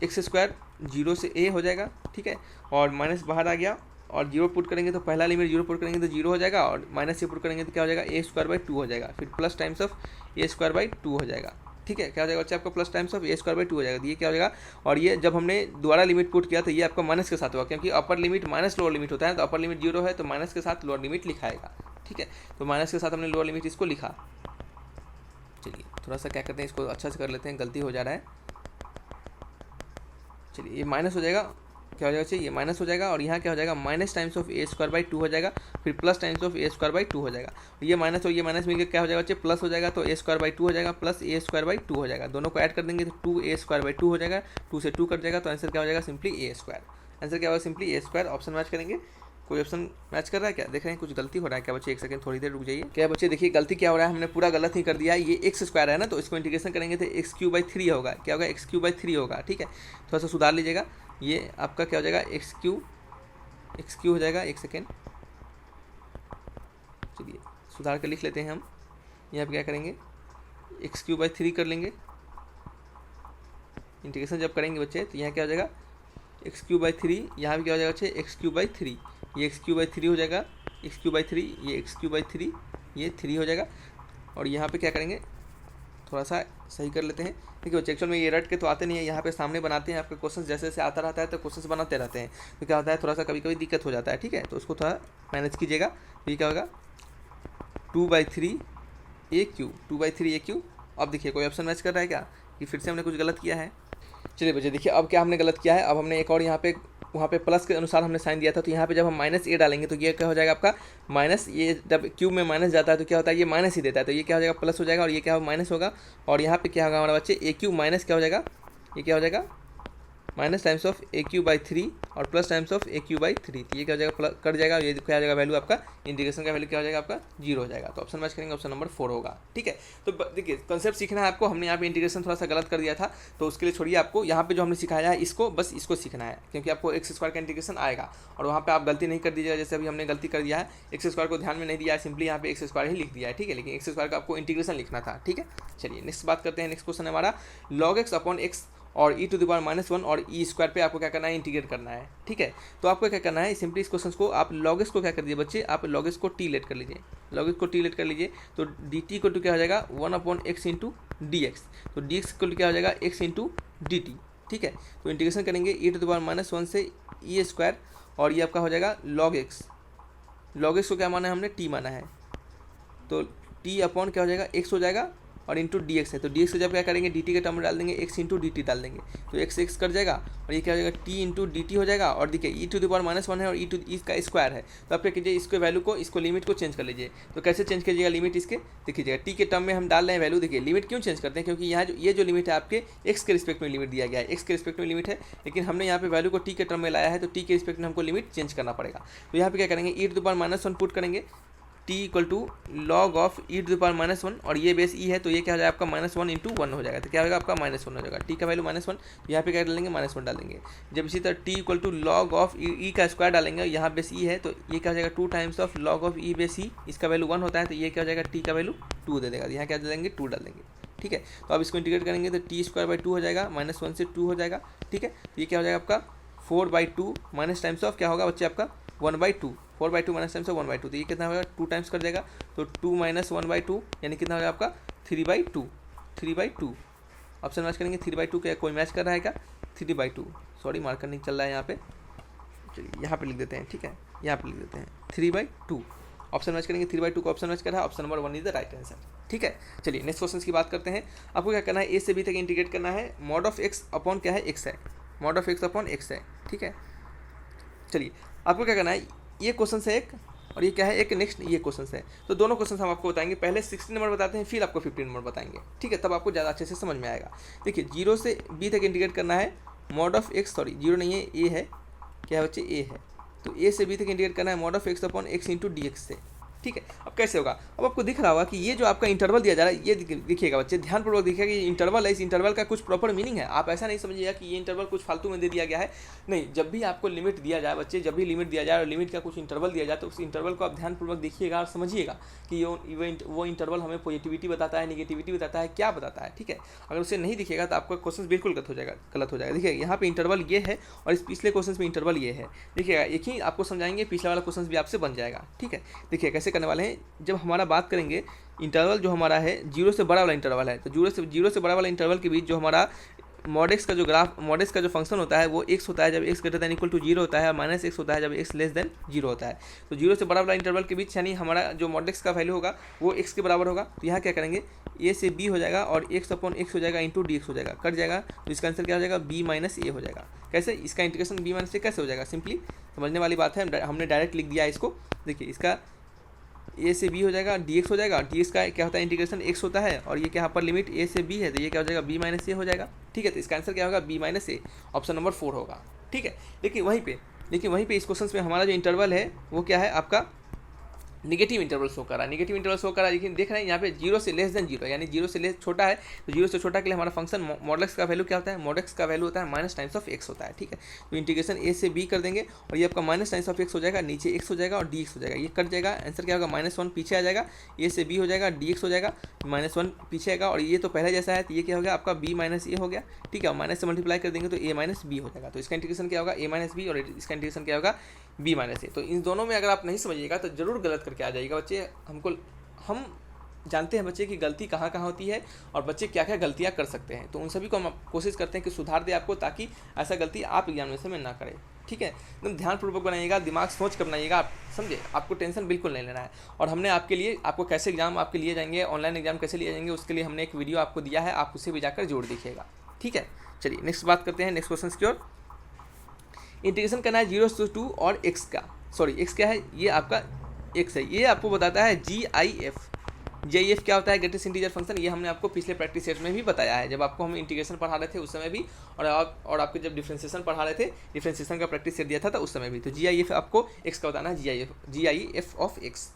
एक्स स्क्वायर 0 से a हो जाएगा, ठीक है। और माइनस बाहर आ गया, और 0 पुट करेंगे तो पहला लिमिट 0 पुट करेंगे तो 0 हो जाएगा, और माइनस से पुट करेंगे तो क्या हो जाएगा, a स्क्वायर बाई 2 हो जाएगा, फिर plus times of a square by 2 हो जाएगा, ठीक है। क्या हो जाएगा बच्चे आपका plus times of a square by 2 हो जाएगा, तो ये क्या हो जाएगा, और ये जब हमने दोबारा लिमिट पुट किया तो ये आपका माइनस के साथ हुआ, क्योंकि upper limit minus lower limit होता है, तो अपर लिमिट 0 है तो माइनस के साथ लोअर लिमिट लिखाएगा, ठीक है। तो माइनस के साथ हमने लोअर लिमिट इसको लिखा। चलिए थोड़ा सा क्या करते हैं, इसको अच्छा से कर लेते हैं, गलती हो जा रहा है। चलिए, ये माइनस हो जाएगा, क्या हो जाएगा चाहिए, ये माइनस हो जाएगा, और यहाँ क्या हो जाएगा, minus times of a square by 2 हो जाएगा, फिर plus times of a square by 2 हो जाएगा, ये माइनस और ये माइनस मिलकर क्या हो जाएगा बच्चे, प्लस हो जाएगा, तो a स्क्वायर बाई 2 हो जाएगा प्लस a स्क्वायर बाई 2 हो जाएगा, दोनों को ऐड कर देंगे तो 2a स्क्वायर बाई 2 हो जाएगा, 2 से 2 कट जाएगा, तो आंसर क्या हो जाएगा, सिंपली a स्क्वायर। आंसर क्या होगा, सिंपली ए स्क्वायर। ऑप्शन मैच करेंगे, कोई ऑप्शन मैच कर रहा है क्या, देख रहे हैं कुछ गलती हो रहा है क्या बच्चे, एक सेकंड थोड़ी देर रुक जाइए। क्या बच्चे देखिए गलती क्या हो रहा है, हमने पूरा गलत ही कर दिया है। ये एक्स स्क्वायर है ना, तो इसको इंटीग्रेशन करेंगे तो एक्स क्यू बाई 3 होगा। क्या होगा, एक्स क्यू बाई 3 होगा। ठीक है, थोड़ा सा सुधार लीजिएगा। ये आपका क्या हो जाएगा, एक्स क्यू हो जाएगा। एक सेकेंड, चलिए सुधार कर लिख लेते हैं हम। यहाँ पर क्या करेंगे, एक्स क्यू बाई 3 कर लेंगे। इंटीग्रेशन जब करेंगे बच्चे तो यहाँ क्या हो जाएगा, एक्स क्यू बाई 3। यहाँ भी क्या हो जाएगा बच्चे, एक्स क्यू बाई 3। ये एक्स क्यू बाई 3 हो जाएगा, एक्स क्यू बाई 3, ये एक्स क्यू बाई 3, ये 3 हो जाएगा। और यहाँ पे क्या करेंगे, थोड़ा सा सही कर लेते हैं। देखिए बच्चे एक्चुअल में ये रट के तो आते नहीं है, यहाँ पे सामने बनाते हैं। आपके क्वेश्चन जैसे जैसे आता रहता है तो क्वेश्चन बनाते रहते हैं, तो क्या होता है थोड़ा सा कभी कभी दिक्कत हो जाता है। ठीक है, तो उसको थोड़ा मैनेज कीजिएगा। ये क्या होगा, 2/3 AQ, 2/3 AQ। अब देखिए कोई ऑप्शन मैच कर रहा है क्या, कि फिर से हमने कुछ गलत किया है। चलिए बच्चे देखिए अब क्या हमने गलत किया है। अब हमने एक और यहाँ पे वहाँ पे प्लस के अनुसार हमने साइन दिया था, तो यहाँ पे जब हम -a डालेंगे तो ये क्या हो जाएगा आपका माइनस। ये जब क्यूब में माइनस जाता है तो क्या होता है, ये माइनस ही देता है, तो ये क्या हो जाएगा, प्लस हो जाएगा। और ये क्या होगा, माइनस होगा। और यहाँ पे क्या होगा हमारा बच्चे, AQ माइनस क्या हो जाएगा, ये क्या हो जाएगा, minus times of AQ by 3 और plus times of AQ by 3। तो ये क्या हो जाएगा, प्लस कट जाएगा। ये क्या हो जाएगा, वैल्यू आपका इंटीग्रेशन का वैल्यू क्या हो जाएगा आपका 0 हो जाएगा। तो ऑप्शन मैच करेंगे, ऑप्शन नंबर 4 होगा। ठीक है, तो देखिए कंसेप्ट सीखना है आपको। हमने यहाँ पे इंटीग्रेशन थोड़ा सा गलत कर दिया था, तो उसके लिए छोड़िए, आपको यहाँ पे जो हमने सिखाया है इसको बस इसको सीखना है, क्योंकि आपको एक्स स्क्वायर का इंटीग्रेशन आएगा। और वहाँ पे आप गलती नहीं कर दीजिएगा, जैसे अभी हमने गलती कर दिया है, एक्स स्क्वायर को ध्यान में नहीं दिया है, सिंपली यहाँ पे एक्स स्क्वायर ही लिख दिया है। ठीक है, लेकिन एक्स स्क्वायर का आपको इंटीग्रेशन लिखना था। ठीक है, चलिए नेक्स्ट बात करते हैं। नेक्स्ट क्वेश्चन है हमारा log x अपॉन एक्स और e⁻⁻1 और ई स्क्वायर पे आपको क्या करना है, इंटीग्रेट करना है। ठीक है, तो आपको क्या करना है, सिंपली इस क्वेश्चन को आप log x को क्या कर दीजिए बच्चे, आप log x को t लेट कर लीजिए। log x को t लेट कर लीजिए तो dt को क्या हो जाएगा, 1/x इंटू dx। तो dx को क्या हो जाएगा, x इंटू dt। ठीक है, तो इंटीग्रेशन करेंगे e⁻⁻1 से ई स्क्वायर, और ये आपका हो जाएगा log x। log x को क्या माना है हमने, t माना है, तो t अपॉन क्या हो जाएगा, x हो जाएगा और इंटू डी एक्स है। तो डी एक्स से जब क्या करेंगे, डी टी के टर्म में डाल देंगे, एक्स इंटू डी टी डाल देंगे, तो एक्स एक्स कर जाएगा। और ये क्या हो जाएगा, टी इंटू डी टी हो जाएगा। और देखिए e⁻⁻1 है और ई का स्क्वायर है, तो आप क्या कीजिए, इसके वैल्यू को, इसको लिमिट को चेंज कर लीजिए। तो कैसे चेंज कीजिएगा लिमिट इसके, देखिएगा टी के टर्म में हम डाल रहे हैं वैल्यू। देखिए लिमिट क्यों चेंज करते हैं, क्योंकि यहाँ ये जो लिमिट है आपके एक्स के रिस्पेक्ट में लिमिट दिया गया है, एक्स के रिस्पेक्ट में लिमिट है, लेकिन हमने यहाँ पे वैल्यू को टी के टर्म में लाया है, तो टी के रिस्पेक्ट में हमको लिमिट चेंज करना पड़ेगा। तो यहाँ पे क्या करेंगे, e⁻⁻1 पुट करेंगे, t equal to log of e⁻⁻1, और ये बेस e है, तो ये क्या हो जाएगा आपका -1 इंटू 1 हो जाएगा। तो क्या होगा आपका -1 हो जाएगा, t का वैल्यू -1, यहाँ पे क्या डालेंगे, -1 डालेंगे। जब इसी तरह t equal to log of e का स्क्वायर डालेंगे, यहाँ बेस e है, तो ये क्या हो जाएगा 2 times of log of e base e, इसका वैल्यू 1 होता है, तो ये क्या हो जाएगा, t का वैल्यू 2 दे देगा। यहाँ क्या डालेंगे, 2 डाल देंगे। ठीक है, तो अब इसको इंटीग्रेट करेंगे तो t² 2 हो जाएगा, -1 से 2 हो जाएगा। ठीक है, ये क्या हो जाएगा आपका 4/2 माइनस टाइम्स ऑफ क्या होगा बच्चे आपका 1/2, 4/2 माइनस टाइम्स ऑफ 1/2, तो ये कितना होगा 2 टाइम्स कर जाएगा, तो 2 - 1/2 यानी कितना होगा आपका 3/2। ऑप्शन मैच करेंगे 3/2, क्या कोई मैच कर रहा है क्या, 3/2, सॉरी मार्कर नहीं चल रहा है यहाँ पे, चलिए यहाँ पे लिख देते हैं। ठीक है, यहाँ पे लिख देते हैं 3/2। ऑप्शन मैच करेंगे 3/2 को ऑप्शन मैच कर रहा है, option number 1 is the right answer. ठीक है, चलिए नेक्स्ट क्वेश्चन की बात करते हैं। आपको क्या करना है, ए से बी तक इंटीग्रेट करना है। मॉड ऑफ एक्स अपॉन क्या है, एक्स है, mod of x upon x है। ठीक है, चलिए आपको क्या करना है, ये क्वेश्चन है एक, और ये क्या है एक, नेक्स्ट ये क्वेश्चन है। तो दोनों क्वेश्चन हम आपको बताएंगे, पहले 16 नंबर बताते हैं, फिर आपको 15 नंबर बताएंगे। ठीक है, तब आपको ज़्यादा अच्छे से समझ में आएगा। देखिए 0 से b तक इंटीग्रेट करना है, मॉड ऑफ एक्स, सॉरी 0 नहीं है, ए है, क्या है बच्चे, ए है, तो ए से बी तक इंटीग्रेट करना है mod of x upon x into D x से। ठीक है, अब कैसे होगा, अब आपको दिख रहा होगा कि ये जो आपका इंटरवल दिया जा रहा है, ये दिखिएगा बच्चे, ध्यानपूर्वक दिखिएगा कि इंटरवल है, इस इंटरवल का कुछ प्रॉपर मीनिंग है। आप ऐसा नहीं समझिएगा कि ये इंटरवल कुछ फालतू में दे दिया गया है, नहीं। जब भी आपको लिमिट दिया जाए बच्चे, जब भी लिमिट दिया जाए और लिमिट का कुछ इंटरवल दिया जाए, तो उस इंटरवल को आप ध्यानपूर्वक देखिएगा और समझिएगा कि वो इंटरवल हमें पॉजिटिविटी बताता है, नेगेटिविटी बताता है, क्या बताता है। ठीक है, अगर उसे नहीं दिखेगा तो आपका क्वेश्चन बिल्कुल गलत हो जाएगा। देखिए यहाँ पे इंटरवल ये है और इस पिछले क्वेश्चन में इंटरवल ये है। देखिएगा एक ही आपको समझाएंगे, पिछला वाला क्वेश्चन भी आपसे बन जाएगा। ठीक है, देखिए कैसे करने वाले हैं, जब हमारा बात करेंगे इंटरवल जो हमारा है 0 से बड़ा वाला इंटरवल है, तो 0 से बड़ा वाला इंटरवल के बीच जो हमारा मॉड एक्स का जो ग्राफ, मॉड एक्स का जो फंक्शन होता है वो x होता है जब x greater than equal to 0 होता है, और -x होता है जब x लेस देन 0 होता है। तो 0 से बड़ा वाला इंटरवल के बीच यानी हमारा जो मॉड एक्स का वैल्यू होगा वो x के बराबर होगा। तो यहाँ क्या करेंगे, a से b हो जाएगा और x अपॉन x हो जाएगा इंटू डी एक्स हो जाएगा, कट जाएगा, तो इसका आंसर क्या हो जाएगा, b माइनस ए हो जाएगा। कैसे, इसका इंटीग्रेशन b माइनस ए कैसे हो जाएगा, सिंपली समझने वाली बात है, हमने डायरेक्ट लिख दिया इसको। देखिए इसका a से b हो जाएगा, dx हो जाएगा, dx का क्या होता है इंटीग्रेशन x होता है, और ये यहाँ पर लिमिट a से b है, तो ये क्या हो जाएगा b माइनस ए हो जाएगा। ठीक है, तो इसका आंसर क्या होगा, b माइनस ए, ऑप्शन नंबर 4 होगा। ठीक है। लेकिन वहीं पे इस क्वेश्चन में हमारा जो इंटरवल है वो क्या है, आपका निगेटिव इंटरवल शो कर रहा है, निगेटिव इंटरवल शो कर रहा है। लेकिन देख रहे हैं यहाँ पे 0 से लेस देन 0, यानी 0 से लेस छोटा है, तो 0 से छोटा के लिए हमारा फंक्शन मॉड एक्स का वैल्यू क्या होता है, मॉड एक्स का वैल्यू होता है माइनस टाइम्स ऑफ एक्स होता है, ठीक है। तो इंटीग्रेशन ए से बी कर देंगे और ये आपका माइनस टाइम्स ऑफ एक्स हो जाएगा, नीचे एक्स हो जाएगा और डी एक्स हो जाएगा, ये कट जाएगा, आंसर क्या होगा -1 पीछे आ जाएगा, ए से बी हो जाएगा, डी एक्स हो जाएगा, -1 पीछे आएगा और ये तो पहले जैसा है, तो ये क्या हो गया आपका b माइनस ए हो गया, ठीक है। और माइनस से मल्टीप्लाई कर देंगे तो a माइनस बी हो जाएगा, तो इसका इंटीग्रेशन क्या होगा a माइनस बी और इसका इंटीग्रेशन क्या होगा b माइनस ए। तो इन दोनों में अगर आप नहीं समझिएगा तो जरूर गलत करके आ जाइएगा बच्चे। हम जानते हैं बच्चे की गलती कहाँ कहाँ होती है और बच्चे क्या क्या गलतियाँ कर सकते हैं, तो उन सभी को हम कोशिश करते हैं कि सुधार दे आपको, ताकि ऐसा गलती आप एग्जामिनेशन में ना करें, ठीक है। एकदम ध्यानपूर्वक बनाइएगा, दिमाग सोच कर बनाइएगा, आप समझे, आपको टेंशन बिल्कुल नहीं लेना है। और हमने आपके लिए, आपको कैसे एग्जाम आपके लिए जाएंगे, ऑनलाइन एग्जाम कैसे लिए जाएंगे, उसके लिए हमने एक वीडियो आपको दिया है, आप उसे भी जाकर जोड़ देखिएगा, ठीक है। चलिए नेक्स्ट बात करते हैं, नेक्स्ट क्वेश्चन की ओर। इंटीग्रेशन करना है 0 से 2 और एक्स का, सॉरी एक्स क्या है, ये आपका एक्स है, ये आपको बताता है GIF। GIF क्या होता है, ग्रेटेस्ट इंटीजर फंक्शन, ये हमने आपको पिछले प्रैक्टिस सेट में भी बताया है, जब आपको हम इंटीग्रेशन पढ़ा रहे थे उस समय भी, और आपके जब डिफ्रेंसिएशन पढ़ा रहे थे, डिफ्रेंसिएशन का प्रैक्टिस सेट दिया था उस समय भी। तो GIF आपको एक्स का बताना है, GIF ऑफ एक्स।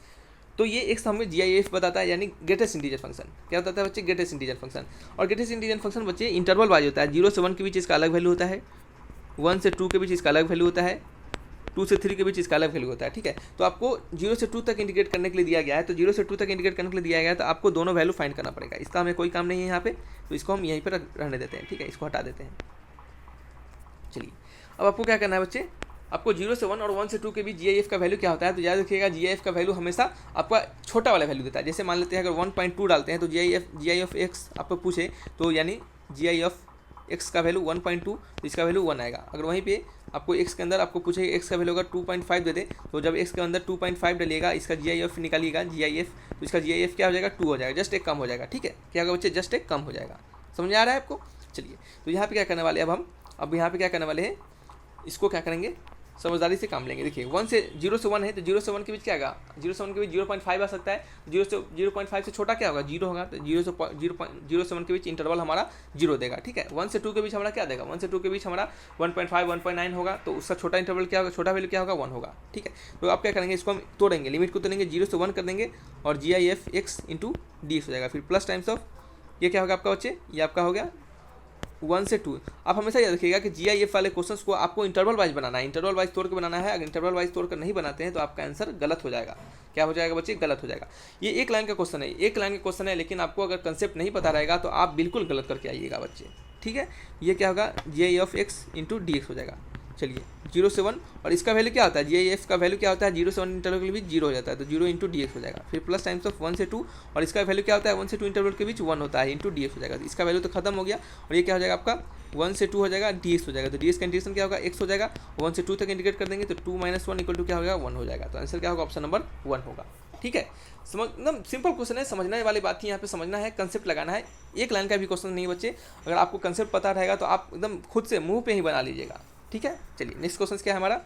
तो ये एक्स हमें GIF बताता है, यानी ग्रेटेस्ट इंटीजर फंक्शन क्या बताता है बच्चे, ग्रेटेस्ट इंटीजर फंक्शन। और ग्रेटेस्ट इंटीजर फंक्शन बच्चे इंटरवल वाइज होता है, 0 से 1 के बीच इसका अलग वैल्यू होता है, 1 से 2 के बीच इसका अलग वैल्यू होता है, 2 से 3 के बीच इसका अलग वैल्यू होता है, ठीक है। तो आपको 0 से 2 तक इंटीग्रेट करने के लिए दिया गया है, तो 0 से 2 तक इंटीग्रेट करने के लिए दिया गया है, तो आपको दोनों वैल्यू फाइंड करना पड़ेगा। इसका हमें कोई काम नहीं है यहाँ पे, तो इसको हम यहीं पर रहने देते हैं, ठीक है, इसको हटा देते हैं। चलिए अब आपको क्या करना है बच्चे, आपको 0 से 1 और 1 से 2 के बीच GIF का वैल्यू क्या होता है, तो याद रखिएगा GIF का वैल्यू हमेशा आपका छोटा वाला वैल्यू देता है। जैसे मान लेते हैं अगर 1.2 डालते हैं तो GI ऑफ एक्स आपको पूछे, तो यानी GI ऑफ एक्स का वैल्यू 1.2, तो इसका वैल्यू 1 आएगा। अगर वहीं पे आपको एक्स के अंदर आपको पूछे एक्स का वैल्यू अगर 2.5 दे दे, तो जब एक्स के अंदर 2.5 डालिएगा, इसका GIF निकालिएगा GIF, तो इसका GIF क्या हो जाएगा, 2 हो जाएगा, जस्ट एक कम हो जाएगा, ठीक है। क्या होगा बच्चे, जस्ट एक कम हो जाएगा। समझ आ रहा है आपको। चलिए तो यहाँ पे क्या करने वाले अब यहाँ पे क्या करने वाले हैं, इसको क्या करेंगे, समझदारी से काम लेंगे। देखिए 0 से 1 है, तो 0 से 1 के बीच क्या आएगा, 0 से 1 के बीच 0.5 आ सकता है, 0.5 से छोटा क्या होगा, 0 होगा, तो 0 से 1 के बीच इंटरवल हमारा 0 देगा, ठीक है। 1 से 2 के बीच हमारा क्या देगा, 1 से 2 के बीच हमारा 1.5 1.9 होगा, तो उसका छोटा इंटरवल क्या होगा, छोटा वैल्यू क्या होगा, 1 होगा, ठीक है। तो आप क्या करेंगे, इसको हम तोड़ेंगे, लिमिट को तोड़ेंगे, 0 से 1 कर देंगे और GIF x इंटू डी हो जाएगा, फिर प्लस टाइम्स ऑफ ये क्या होगा आपका बच्चे, ये आपका हो गया 1 से 2। आप हमेशा याद रखिएगा कि GIF वाले क्वेश्चंस को आपको इंटरवल वाइज बनाना है, इंटरवल वाइज तोड़ के बनाना है। अगर इंटरवल वाइज तोड़ कर नहीं बनाते हैं तो आपका आंसर गलत हो जाएगा। क्या हो जाएगा बच्चे, गलत हो जाएगा। ये एक लाइन का क्वेश्चन है, एक लाइन का क्वेश्चन है, लेकिन आपको अगर कंसेप्ट नहीं पता रहेगा तो आप बिल्कुल गलत करके आइएगा बच्चे, ठीक है। ये क्या होगा, GI of x into D हो जाएगा। चलिए 0 से 1 और इसका वैल्यू क्या होता है, GIF का वैल्यू क्या होता है, 0 से 1 इंटरवल के बीच 0 हो जाता है, तो 0 इंटू डी हो जाएगा, फिर प्लस टाइम्स ऑफ 1 से 2 और इसका वैल्यू क्या होता है, 1 से 2 इंटरवल के बीच 1 होता है इंटू डी हो जाएगा। तो इसका वैल्यू तो खत्म हो गया और ये क्या हो जाएगा आपका 1 से 2 हो जाएगा, डी हो जाएगा। तो डी का इंटीग्रेशन क्या होगा, x हो जाएगा, 1 से 2 तक इंटीग्रेट कर देंगे तो 2 - 1 इक्वल टू क्या होगा, 1 हो जाएगा। तो आंसर क्या होगा, ऑप्शन नंबर 1 होगा, ठीक है। समझ, एकदम सिंपल क्वेश्चन है, समझने वाली बात ही यहाँ पे समझना है, कंसेप्ट लगाना है। एक लाइन का भी क्वेश्चन नहीं बच्चे, अगर आपको कंसेप्ट पता रहेगा तो आप एकदम खुद से मुंह पे ही बना लीजिएगा, ठीक है। चलिए नेक्स्ट क्वेश्चन क्या है हमारा,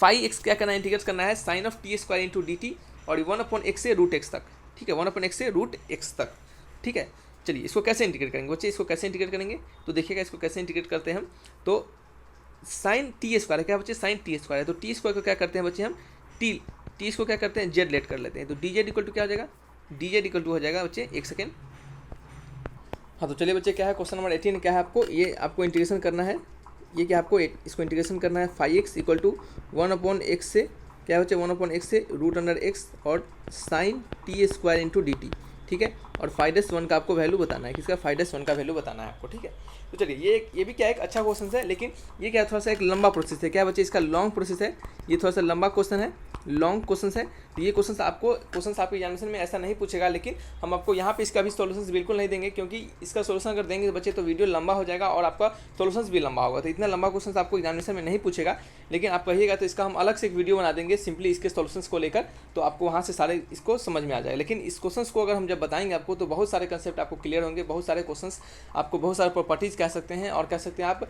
5x क्या करना है, इंटीग्रेट करना है sin of t square into dt और 1/x से √x तक, ठीक है, 1/x से √x तक, ठीक है। चलिए इसको कैसे इंटीग्रेट करेंगे बच्चे, इसको कैसे इंटीग्रेट करेंगे, तो देखिएगा इसको कैसे इंटीग्रेट करते हैं हम। तो sin t स्क्वायर है क्या बच्चे, sin t स्क्वायर है, तो t स्क्वायर को क्या करते हैं बच्चे हम, t इसको क्या करते हैं, z लेट कर लेते हैं, तो dz इक्वल टू क्या हो जाएगा, dz इक्वल टू हो जाएगा बच्चे, एक सेकेंड। हाँ तो चलिए बच्चे क्या है, क्वेश्चन नंबर 18 क्या है, आपको ये आपको इंटीग्रेशन करना है, ये क्या आपको इसको इंटीग्रेशन करना है 5x इक्वल टू 1/x से क्या बच्चे, 1/x से √x और sin t square into D, ठीक है। और 5-1 का आपको वैल्यू बताना है, किसका, 5-1 का वैल्यू बताना है आपको, ठीक है। तो चलिए ये भी क्या एक अच्छा क्वेश्चन है, लेकिन ये क्या थोड़ा सा एक लंबा प्रोसेस है, क्या बच्चे इसका लॉन्ग प्रोसेस है, ये थोड़ा सा लंबा क्वेश्चन है, लॉन्ग क्वेश्चन है। तो ये क्वेश्चन आपको एग्जामिनेशन में ऐसा नहीं पूछेगा, लेकिन हम आपको यहाँ पे इसका भी सॉल्यूशंस बिल्कुल नहीं देंगे, क्योंकि इसका सॉल्यूशन अगर देंगे बच्चे तो वीडियो लंबा हो जाएगा और आपका सॉल्यूशंस भी लंबा होगा। तो इतना लंबा क्वेश्चन आपको एग्जामिनेशन में नहीं पूछेगा, लेकिन आप कहिएगा तो इसका हम अलग से एक वीडियो बना देंगे सिंपली इसके सॉल्यूशंस को लेकर, तो आपको वहाँ से सारे इसको समझ में आ जाएगा। लेकिन इस क्वेश्चन को अगर हम जब बताएंगे आपको तो बहुत सारे कंसेप्ट आपको क्लियर होंगे, बहुत सारे क्वेश्चंस आपको, बहुत सारे प्रॉपर्टीज़ कह सकते हैं और कह सकते हैं आप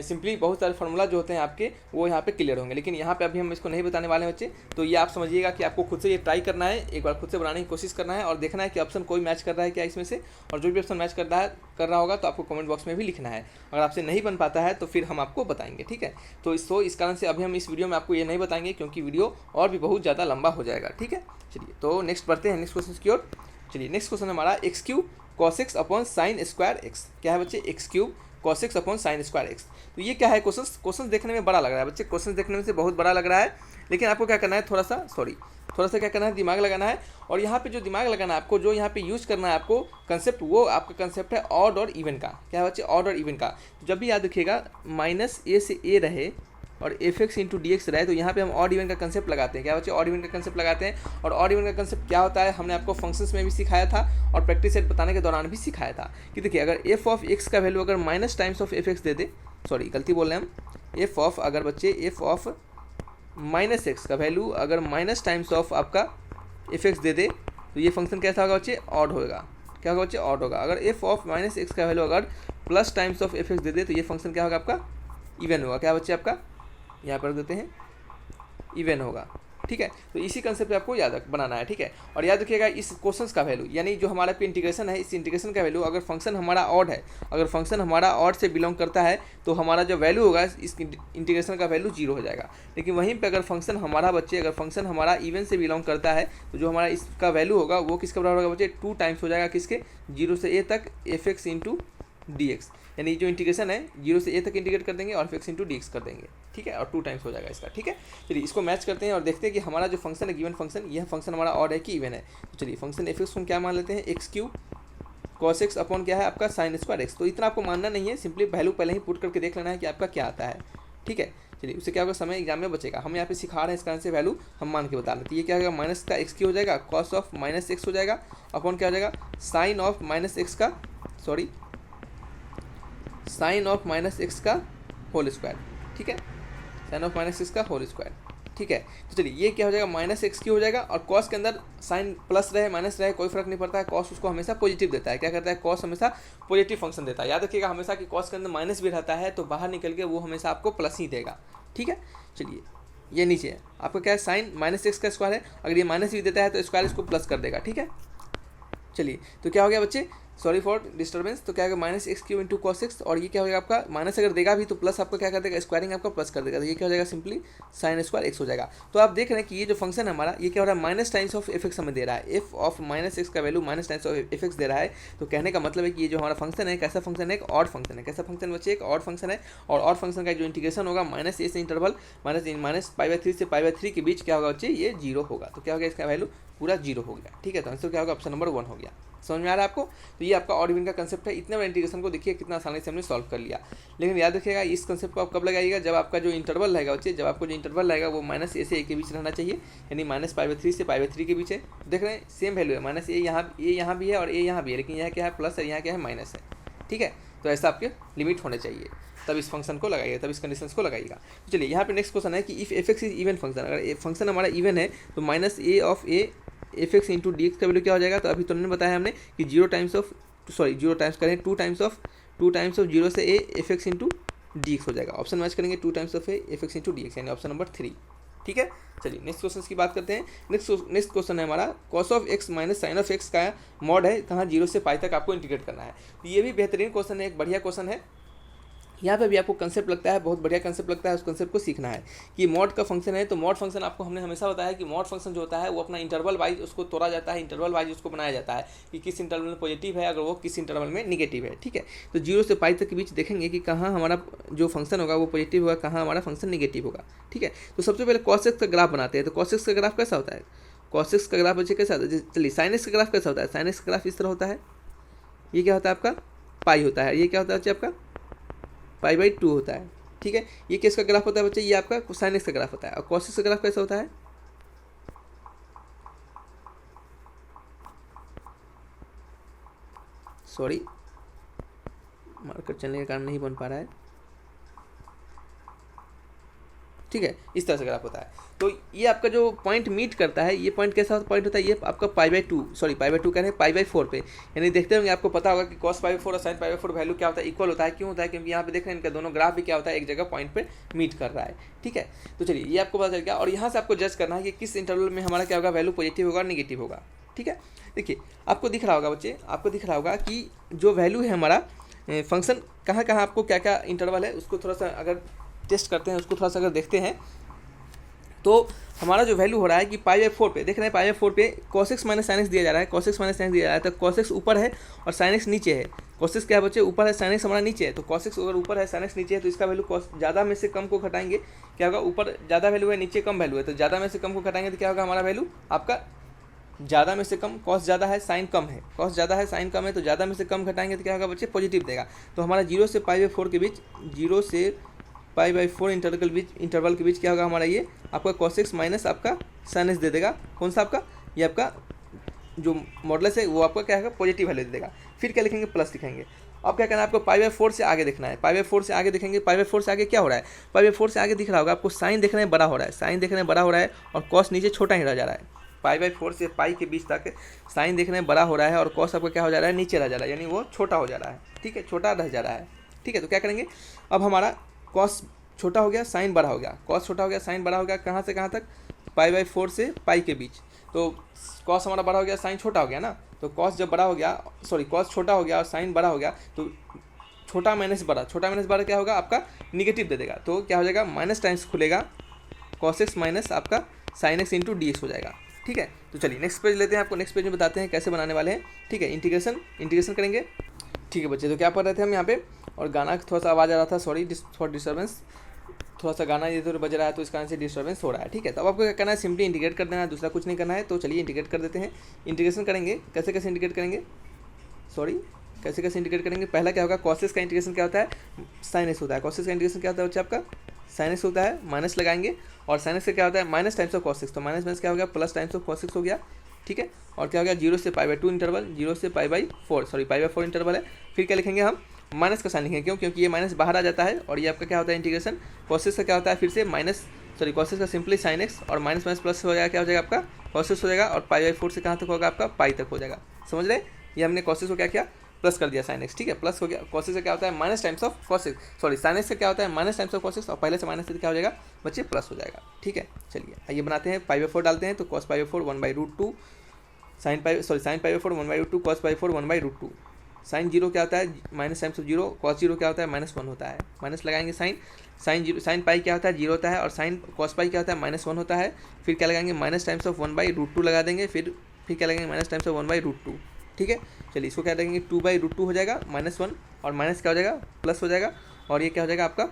सिंपली बहुत सारे फार्मूला जो होते हैं आपके वो यहाँ पे क्लियर होंगे। लेकिन यहाँ पे अभी हम इसको नहीं बताने वाले हैं बच्चे, तो ये आप समझिएगा कि आपको खुद से ये ट्राई करना है, एक बार खुद से बनाने की कोशिश करना है और देखना है कि ऑप्शन कोई मैच कर रहा है क्या इसमें से, और जो भी ऑप्शन मैच कर रहा होगा तो आपको कमेंट बॉक्स में भी लिखना है। अगर आपसे नहीं बन पाता है तो फिर हम आपको बताएंगे, ठीक है। तो इस कारण से अभी हम इस वीडियो में आपको ये नहीं बताएंगे क्योंकि वीडियो और भी बहुत ज़्यादा लंबा हो जाएगा, ठीक है। चलिए तो नेक्स्ट बढ़ते हैं नेक्स्ट क्वेश्चन की ओर। चलिए नेक्स्ट क्वेश्चन हमारा x cube cos x upon sine square x. क्या है बच्चे? X cube cos x upon sine square x. तो ये क्या है क्वेश्चन देखने में बड़ा लग रहा है बच्चे, क्वेश्चन देखने में से बहुत बड़ा लग रहा है, लेकिन आपको क्या करना है, थोड़ा सा क्या करना है, दिमाग लगाना है। और यहाँ पे जो दिमाग लगाना है आपको, जो यहाँ पे यूज़ करना है आपको कंसेप्ट, वो आपका कंसेप्ट है ऑड और इवन का। क्या है बच्चे? ऑड और इवन का। तो जब भी याद रखिएगा माइनस ए से ए रहे और F x into D x रहे, तो यहाँ पे हम ऑड इवन का कंसेप्ट लगाते हैं। क्या बच्चे? ऑड इवन का कंसेप्ट लगाते हैं। और ऑड इवन का कंसेप्ट क्या होता है, हमने आपको फंक्शंस में भी सिखाया था और प्रैक्टिस सेट बताने के दौरान भी सिखाया था कि देखिए अगर एफ ऑफ एक्स का वैल्यू अगर minus times of F x दे दे, सॉरी गलती बोल रहे हैं हम, एफ ऑफ अगर बच्चे एफ ऑफ माइनस एक्स का वैल्यू अगर माइनस टाइम्स ऑफ आपका एफ एक्स दे दे, तो ये फंक्शन कैसा होगा बच्चे? ऑड होगा। क्या होगा बच्चे? ऑड होगा। अगर एफ ऑफ माइनस एक्स का वैल्यू अगर plus times of F x दे दे, तो ये फंक्शन क्या होगा आपका? इवन होगा। क्या बच्चे? आपका यहाँ पर देते हैं इवन होगा, ठीक है। तो इसी कंसेप्ट आपको याद बनाना है, ठीक है। और याद रखिएगा इस क्वेश्चन का वैल्यू, यानी जो हमारा पे इंटीग्रेशन है, इस इंटीग्रेशन का वैल्यू अगर फंक्शन हमारा ऑड है, अगर फंक्शन हमारा ऑड से बिलोंग करता है, तो हमारा जो वैल्यू होगा इस इंटीग्रेशन का वैल्यू 0 हो जाएगा। लेकिन वहीं पे अगर फंक्शन हमारा बच्चे, अगर फंक्शन हमारा इवन से बिलोंग करता है, तो जो हमारा इसका वैल्यू होगा वो किसके बराबर होगा बच्चे? 2 टाइम्स हो जाएगा किसके? 0 से a तक F x into D X. यानी जो इंटीग्रेशन है 0 से a तक इंटीग्रेट कर देंगे और F x into D x कर देंगे, ठीक है। और 2 टाइम्स हो जाएगा इसका, ठीक है। चलिए इसको मैच करते हैं और देखते हैं कि हमारा जो फंक्शन है गिवन फंक्शन, यह फंक्शन हमारा ऑड है कि इवन है। तो चलिए फंक्शन एफ एक्स को क्या मान लेते हैं? X cube cos x upon क्या है आपका? Sine square x. तो इतना आपको मानना नहीं है, सिंपली वैल्यू पहले ही पुट करके देख लेना है कि आपका क्या आता है, ठीक है। चलिए उससे क्या होगा, समय एग्जाम में बचेगा। हम यहाँ पे सिखा रहे हैं, इस कारण से वैल्यू हम मान के बता लेते हैं। ये क्या होगा? माइनस का एक्स क्यू हो जाएगा, कॉस ऑफ माइनस एक्स हो जाएगा, अपॉन क्या हो जाएगा? साइन ऑफ माइनस एक्स का, sorry sine of minus x का होल स्क्वायर, ठीक है। साइन ऑफ माइनस एक्स का होल स्क्वायर, ठीक है। तो चलिए ये क्या हो जाएगा? माइनस एक्स क्यू हो जाएगा। और कॉस के अंदर साइन प्लस रहे माइनस रहे कोई फर्क नहीं पड़ता है, कॉस उसको हमेशा पॉजिटिव देता है। क्या करता है? कॉस हमेशा पॉजिटिव फंक्शन देता है। याद रखिएगा हमेशा कि कॉस के अंदर माइनस भी रहता है तो बाहर निकल के वो हमेशा आपको प्लस ही देगा, ठीक है। चलिए ये नीचे है आपका क्या है? साइन माइनस एक्स का स्क्वायर है, अगर ये माइनस भी देता है तो स्क्वायर इसको प्लस कर देगा, ठीक है। चलिए तो क्या हो गया बच्चे? Sorry for disturbance. तो क्या होगा? Minus x Q into cos x, और ये क्या हो जाएगा आपका? माइनस अगर देगा भी तो प्लस आपको क्या कर देगा? स्क्वायरिंग आपका प्लस कर देगा। तो ये क्या हो जाएगा? सिंपली साइन स्क्वायर एक्स हो जाएगा। तो आप देख रहे हैं कि ये जो फंक्शन है हमारा, ये क्या हो रहा है? Minus times of F x हमें दे रहा है। एफ ऑफ माइनस एक्स का value minus times of F x दे रहा है। तो कहने का मतलब है कि ये जो हमारा फंक्शन है कैसा फंक्शन है? एक ऑड फंक्शन है। कैसा फंक्शन बच्चे? एक ऑड फंक्शन है। और ऑड फंक्शन का जो इंटीग्रेशन होगा माइनस ए से इंटरवल माइनस π/3 से π/3 के बीच क्या होगा बच्चे? ये 0 होगा। तो क्या हो गया? इसका वैल्यू पूरा 0 हो गया, ठीक है। तो आंसर क्या होगा? ऑप्शन नंबर 1 हो गया। समझ में आ रहा है आपको? तो ये आपका ऑड इवन का कंसेप्ट है। इतने बड़े इंटीग्रेशन को देखिए कितना आसानी से हमने सॉल्व कर लिया। लेकिन याद रखिएगा इस कंसेप्ट को आप कब लगाइएगा? जब आपका जो इंटरवल रहेगा बच्चे, जब आपको जो इंटरवल रहेगा वो माइनस ए से ए के बीच रहना चाहिए, यानी माइनस π/3 से π/3 के बीच है। देख रहे हैं सेम वैल्यू है, माइनस ए यहाँ भी है और ए यहाँ भी है, लेकिन यहाँ क्या है? प्लस है, यहाँ क्या है? माइनस है, ठीक है। तो ऐसा आपके लिमिट होने चाहिए, तब इस फंक्शन को लगाइएगा, तब इस कंडीशंस को लगाइएगा। तो चलिए यहाँ पे नेक्स्ट क्वेश्चन है कि if F x is even function, अगर फंक्शन हमारा इवन है तो minus A of A F x into D x का वैल्यू क्या हो जाएगा? तो अभी तो उन्होंने बताया हमने कि 0 टाइम्स करें 2 टाइम्स ऑफ 0 से A F x into D x हो जाएगा। ऑप्शन मैच करेंगे 2 times of A F x into D X, यानी ऑप्शन नंबर 3, ठीक है। चलिए नेक्स्ट क्वेश्चन की बात करते हैं। नेक्स्ट क्वेश्चन है हमारा cos of x minus sine of x का मॉड है, कहाँ 0 से पाई तक आपको इंटीग्रेट करना है। तो ये भी बेहतरीन क्वेश्चन है, एक बढ़िया क्वेश्चन है। यहाँ पे भी आपको कंसेप्ट लगता है, बहुत बढ़िया कंसेप्ट लगता है, उस कंसेप्ट को सीखना है कि मॉड का फंक्शन है। तो मॉड फंक्शन आपको हमने हमेशा बताया कि मॉड फंक्शन जो होता है वो अपना इंटरवल वाइज उसको तोड़ा जाता है, इंटरवल वाइज उसको बनाया जाता है कि किस इंटरवल में पॉजिटिव है, अगर वो किस इंटरवल में निगेटिव है, ठीक है। तो 0 से पाई तक के बीच देखेंगे कि कहाँ हमारा जो फंक्शन होगा वो पॉजिटिव होगा, कहाँ हमारा फंक्शन निगेटिव होगा, ठीक है। तो सबसे पहले कॉस एक्स का ग्राफ बनाते हैं। तो कॉस एक्स का ग्राफ कैसा होता है? कॉस एक्स का ग्राफ बच्चे कैसा होता है? चलिए साइन एक्स का ग्राफ कैसा होता है? साइन एक्स का ग्राफ इस तरह होता है, ये क्या होता है आपका? पाई होता है। ये क्या होता है बच्चे? आपका π/2 होता है, ठीक है। ये किसका ग्राफ होता है बच्चे? ये आपका साइन एक्स का ग्राफ होता है। और कॉस एक्स का ग्राफ कैसा होता है? सॉरी मार्कर चलने के कारण नहीं बन पा रहा है। ठीक है, इस तरह से ग्राफ होता है। तो ये आपका जो पॉइंट मीट करता है, ये पॉइंट कैसा पॉइंट होता है, ये आपका π/2 कह रहे हैं π/4 पे, यानी देखते होंगे आपको पता होगा कि cos π/4 और sin π/4 वैल्यू क्या होता है, इक्वल होता है। क्यों होता है, क्योंकि यहाँ पे देख रहे हैं इनका दोनों ग्राफ भी क्या होता है, एक जगह पॉइंट पे मीट कर रहा है। ठीक है, तो चलिए ये आपको पता चल गया। और यहाँ से आपको जज करना है कि किस इंटरवल में हमारा क्या होगा, वैल्यू पॉजिटिव होगा और निगेटिव होगा। ठीक है, देखिए आपको दिख रहा होगा बच्चे, आपको दिख रहा होगा कि जो वैल्यू है हमारा फंक्शन कहाँ कहाँ आपको क्या क्या इंटरवल है, उसको थोड़ा सा अगर टेस्ट करते हैं, उसको थोड़ा सा अगर देखते हैं, तो हमारा जो वैल्यू हो रहा है कि π/4 पे देख रहे हैं, π/4 पे cos x minus sin x दिया जा रहा है, cos x minus sin x दिया जा रहा है। तो cos x ऊपर है और sin x नीचे है। cos x क्या है बच्चे, ऊपर है, sin x हमारा नीचे है। तो cos x अगर ऊपर है, sin x नीचे है, तो इसका वैल्यू cos ज़्यादा में से कम को घटाएंगे, क्या होगा, ऊपर ज़्यादा वैल्यू है, नीचे कम वैल्यू है, तो ज़्यादा में से कम को घटाएंगे तो क्या होगा, हमारा वैल्यू आपका ज़्यादा में से कम, cos ज़्यादा है साइन कम है, cos ज़्यादा है साइन कम है, तो ज़्यादा में से कम घटाएंगे तो क्या होगा बच्चे, पॉजिटिव देगा। तो हमारा 0 से π/4 के बीच, 0 से π/4 इंटरवल के बीच क्या होगा हमारा, ये आपका cos x माइनस आपका sin x दे देगा। कौन सा आपका, ये आपका जो मॉडुलस है वो आपका क्या होगा, पॉजिटिव वैल्यू दे देगा। फिर क्या लिखेंगे, प्लस लिखेंगे। अब क्या करना है आपको, π/4 से आगे देखना है, π/4 से आगे देखेंगे। π/4 से आगे क्या हो रहा है, π/4 से आगे दिख रहा होगा आपको, साइन देखने में बड़ा हो रहा है, साइन देखने में बड़ा हो रहा है और cos नीचे छोटा ही रह जा रहा है। π/4 से पाई के बीच तक साइन देखने में बड़ा हो रहा है और cos आपका क्या हो जा रहा है, नीचे रह जा रहा है, यानी वो छोटा हो जा रहा है। ठीक है, छोटा रह जा रहा है। ठीक है, तो क्या करेंगे, अब हमारा cos छोटा हो गया, साइन बड़ा हो गया, cos छोटा हो गया, साइन बड़ा हो गया, कहाँ से कहाँ तक, π/4 से पाई के बीच। तो cos हमारा बड़ा हो गया, साइन छोटा हो गया ना, तो cos जब बड़ा हो गया, cos छोटा हो गया और साइन बड़ा हो गया, तो छोटा माइनस बड़ा क्या होगा, आपका निगेटिव दे देगा। तो क्या हो जाएगा, माइनस टाइम्स खुलेगा, cos x माइनस आपका sin x into D x हो जाएगा। ठीक है, तो चलिए नेक्स्ट पेज लेते हैं, आपको नेक्स्ट पेज में बताते हैं कैसे बनाने वाले हैं। ठीक है, इंटीग्रेशन करेंगे। ठीक है बच्चे, तो क्या पढ़ रहे थे हम यहाँ पे, और गाना थोड़ा सा आवाज़ आ रहा था, सॉरी फॉर डिस्टर्बेंस, थोड़ा सा गाना इधर बज रहा है तो इस कारण से डिस्टर्बेंस हो रहा है। ठीक है, तो अब आपको क्या करना है, सिंपली इंटीग्रेट कर देना है, दूसरा कुछ नहीं करना है। तो चलिए इंटीग्रेट कर देते हैं। इंटीग्रेशन करेंगे, कैसे कैसे इंटीग्रेट करेंगे, कैसे कैसे इंटीग्रेट करेंगे। पहला क्या होगा, cos x का इंटीग्रेशन क्या होता है, sin x होता है। cos x का इंटीग्रेशन क्या होता है बच्चे, आपका sin x होता है, माइनस लगाएंगे, और sin x का क्या होता है, minus times of cos x, तो माइनस क्या हो गया, plus times of cos x हो गया। ठीक है, और क्या हो गया, 0 से π/2 इंटरवल, 0 से π/4 इंटरवल है। फिर क्या लिखेंगे हम, माइनस का साइन लिखेंगे, क्यों, क्योंकि ये माइनस बाहर आ जाता है, और ये आपका क्या होता है इंटीग्रेशन, cos x का क्या होता है, फिर से cos x का सिंपली sin x, और माइनस प्लस हो जाएगा, क्या हो जाएगा आपका cos x हो जाएगा, और π/4 से कहाँ तक होगा, आपका पाई तक हो जाएगा। समझ रहे, ये हमने cos x को क्या किया, प्लस कर दिया sin x। ठीक है, प्लस हो गया, cos x का क्या होता है, minus times of cos x, sin x का क्या होता है, minus times of cos x, और पहले से माइनस से क्या हो जाएगा बच्चे, प्लस हो जाएगा। ठीक है, चलिए आइए बनाते हैं, π/4 डालते हैं, तो cos π/4 1/√2, sin π/4 1/√2, cos π/4 1/√2। Sine zero क्या होता है, minus times of zero, cos zero क्या होता है, -1 होता है, माइनस लगाएंगे साइन पाई क्या होता है, 0 होता है, और साइन cos पाई क्या होता है, -1 होता है। फिर क्या लगाएंगे, माइनस टाइम्स ऑफ 1/√2 लगा देंगे, फिर क्या लगाएंगे, माइनस टाइम्स ऑफ 1/√2। ठीक है, चलिए इसको क्या देंगे, 2/√2 हो जाएगा, -1, और माइनस क्या हो जाएगा, प्लस हो जाएगा, और ये क्या हो जाएगा आपका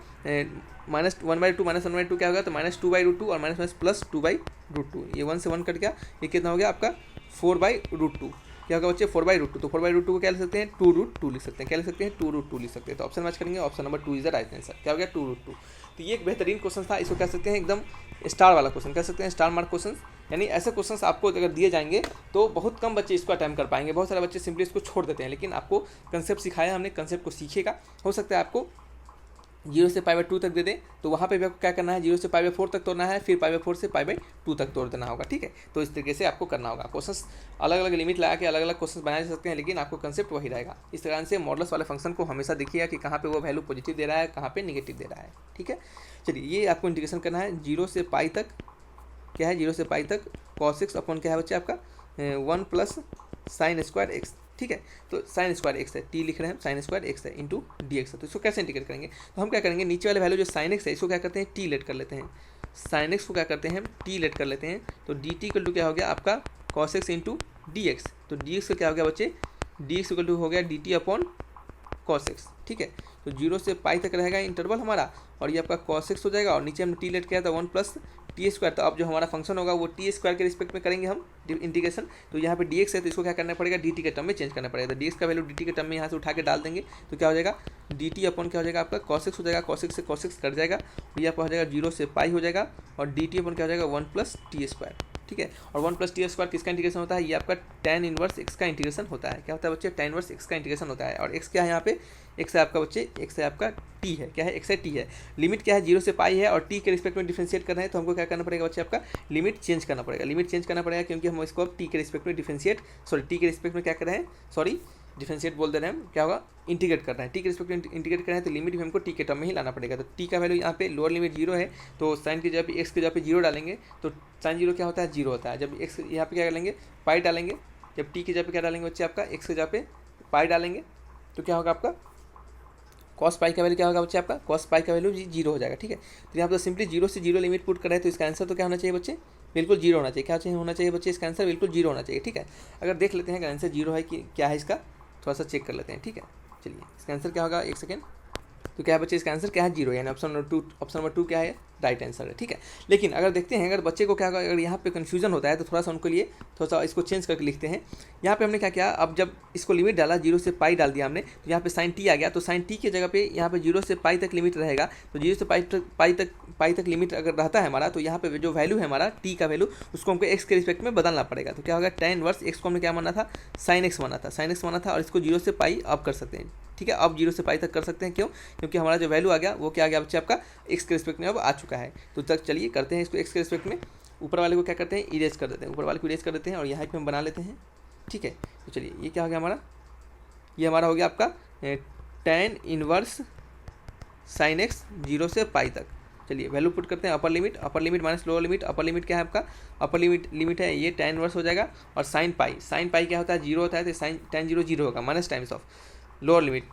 -1/2 -1/2 क्या होगा, तो -2/√2 और माइनस प्लस 2/√2, ये 1 से 1 कट गया, ये कितना हो गया आपका 4/√2। क्या होगा बच्चे, 4/√2, तो 4/√2 को क्या लिख सकते हैं, 2√2 लिख सकते हैं, क्या लिख सकते हैं, 2√2 लिख सकते हैं। तो ऑप्शन मैच करेंगे, option number 2 is the right answer. क्या हो गया, 2√2। तो ये एक बेहतरीन क्वेश्चन था, इसको कह सकते हैं एकदम स्टार वाला क्वेश्चन, कह सकते हैं स्टार मार्क क्वेश्चन। यानी ऐसे क्वेश्चंस आपको अगर दिए जाएंगे तो बहुत कम बच्चे इसको अटैम्प्ट कर पाएंगे, बहुत सारे बच्चे सिंपली इसको छोड़ देते हैं, लेकिन आपको कंसेप्ट सिखाया हमने, कंसेप्ट को सीखिएगा। हो सकता है आपको 0 से π/2 तक दे दें, तो वहाँ पे भी आपको क्या करना है, 0 से π/4 तक तोड़ना है, फिर π/4 से π/2 तक तोड़ देना होगा। ठीक है, तो इस तरीके से आपको करना होगा। क्वेश्चंस अलग अलग लिमिट लगा के अलग अलग क्वेश्चन बनाए जा सकते हैं, लेकिन आपको कंसेप्ट वही रहेगा। इस तरह से मॉडल्स वाले फंक्शन को हमेशा देखिएगा कि कहाँ पे वो वैल्यू पॉजिटिव दे रहा है, कहाँ पे निगेटिव दे रहा है। ठीक है, चलिए ये आपको इंटीग्रेशन करना है, 0 से पाई तक क्या है, 0 से पाई तक cos x अपॉन क्या है बच्चे आपका 1 प्लस sin स्क्वायर x। ठीक है, तो sin स्क्वायर x है, t लिख रहे हैं, sin स्क्वायर x है इंटू डी एक्स है। तो इसको कैसे इंटीग्रेट करेंगे, तो हम क्या करेंगे, नीचे वाले वैल्यू जो sin x है इसको क्या करते हैं, t लेट कर लेते हैं, sin x को क्या करते हैं, t लेट कर लेते हैं। तो dt इक्वल टू क्या हो गया आपका cos x into D x. तो डी एक्स का क्या हो गया बच्चे, डी एक्स इक्वल टू हो गया dt अपॉन cos x। ठीक है, तो 0 से पाई तक रहेगा इंटरवल हमारा, और ये आपका cos x हो जाएगा, और नीचे हमने t लेट किया था 1 प्लस टी स्क्वायर। तो अब जो हमारा फंक्शन होगा वो टी स्क्वायर के रिस्पेक्ट में करेंगे हम इंटीग्रेशन। तो यहाँ पे dx है, तो इसको क्या करना पड़ेगा, dt के टर्म में चेंज करना पड़ेगा। तो dx का वैल्यू dt के टर्म में यहाँ से उठा के डाल देंगे, तो क्या हो जाएगा, dt अपॉन क्या हो जाएगा आपका cos x हो जाएगा, cos x से cos x कट जाएगा, ये आपका हो जाएगा 0 से पाई हो जाएगा, और dt अपॉन क्या हो जाएगा 1 प्लस टी स्क्वायर। ठीक है। और 1 प्लस टी स्क्वायर किसका इंटीग्रेशन होता है, ये आपका tan इनवर्स x का इंटीग्रेशन होता है। क्या होता है बच्चे, tan इनवर्स x का इंटीग्रेशन होता है। और x क्या है यहाँ पे, x है आपका बच्चे, x है आपका t है, क्या है x है t है। लिमिट क्या है, 0 से पाई है और t के रिस्पेक्ट में डिफरेंशिएट कर रहे हैं, तो हमको क्या करना पड़ेगा बच्चे, आपका लिमिट चेंज करना पड़ेगा। लिमिट चेंज करना पड़ेगा क्योंकि हम इसको अब t के रिस्पेक्ट में डिफरेंशिएट, टी के रिस्पेक्ट में क्या कर रहे हैं, डिफरेंशिएट बोल दे रहे हैं हम, क्या होगा, इंटीग्रेट कर रहे हैं। टी के रिस्पेक्ट में इंटीग्रेट कर रहे हैं तो लिमिट भी हमको टी के टर्म में ही लाना पड़ेगा। तो टी का वैल्यू यहाँ पे लोअर लिमिट 0 है, तो साइन की जगह पे एक्स की जगह पे 0 डालेंगे तो साइन 0 क्या होता है, 0 होता है। जब एक्स यहाँ पे क्या डालेंगे, पाई डालेंगे, जब टी की जगह पे क्या डालेंगे बच्चे, आपका एक्स की जगह पे पाई डालेंगे तो क्या होगा, आपका कॉस पाई का वैल्यू क्या होगा बच्चे, आपका कॉस पाई का वैल्यू 0 हो जाएगा। ठीक है, तो यहाँ पर सिंपली 0 से 0 लिमिट पुट कर रहे हैं, तो इसका आंसर तो क्या होना चाहिए बच्चे, बिल्कुल 0 होना चाहिए। क्या चाहिए, होना चाहिए बच्चे, इसका आंसर बिल्कुल 0 होना चाहिए। ठीक है, अगर देख लेते हैं कि आंसर 0 है कि क्या है, इसका थोड़ा सा चेक कर लेते हैं। ठीक है, चलिए इसका आंसर क्या होगा, एक सेकेंड, तो क्या है बच्चे, इसका आंसर क्या है, 0, यानी ऑप्शन नंबर 2 क्या है, राइट आंसर है। ठीक है, लेकिन अगर देखते हैं, अगर बच्चे को क्या होगा, अगर यहाँ पे कन्फ्यूजन होता है तो थोड़ा सा उनको लिए थोड़ा सा इसको चेंज करके लिखते हैं। यहाँ पे हमने क्या किया, अब जब इसको लिमिट डाला 0 से पाई डाल दिया हमने, तो यहाँ पे साइन टी आ गया, तो साइन टी की जगह पे यहाँ पे 0 से पाई तक लिमिट रहेगा। तो 0 से पाई तक लिमिट अगर रहता है हमारा, तो यहाँ पे जो वैल्यू है हमारा टी का वैल्यू, उसको हमको एक्स के रिस्पेक्ट में बदलना पड़ेगा। तो क्या होगा, tan इनवर्स एक्स को हमने क्या माना था, साइन एक्स माना था, और इसको 0 से पाई अब कर सकते हैं। ठीक है, अब 0 से पाई तक कर सकते हैं, क्यों, क्योंकि हमारा जो वैल्यू आ गया वो क्या आ गया बच्चे, आपका एक्स के रिस्पेक्ट में अब आ चुका है। तो तक चलिए करते हैं इसको एक्स के रिस्पेक्ट में, ऊपर वाले को क्या करते हैं, इरेज कर देते हैं, ऊपर वाले को इरेज कर देते हैं और यहाँ पे हम बना लेते हैं। ठीक है, तो चलिए ये क्या हो गया हमारा, ये हमारा हो गया आपका tan इनवर्स साइन एक्स 0 से पाई तक। चलिए वैल्यू पुट करते हैं, upper limit minus lower limit, upper limit क्या है आपका, अपर लिमिट है ये tan इनवर्स हो जाएगा, और साइन पाई क्या होता है, 0 होता है, तो साइन tan 0 0 होगा, minus times of lower limit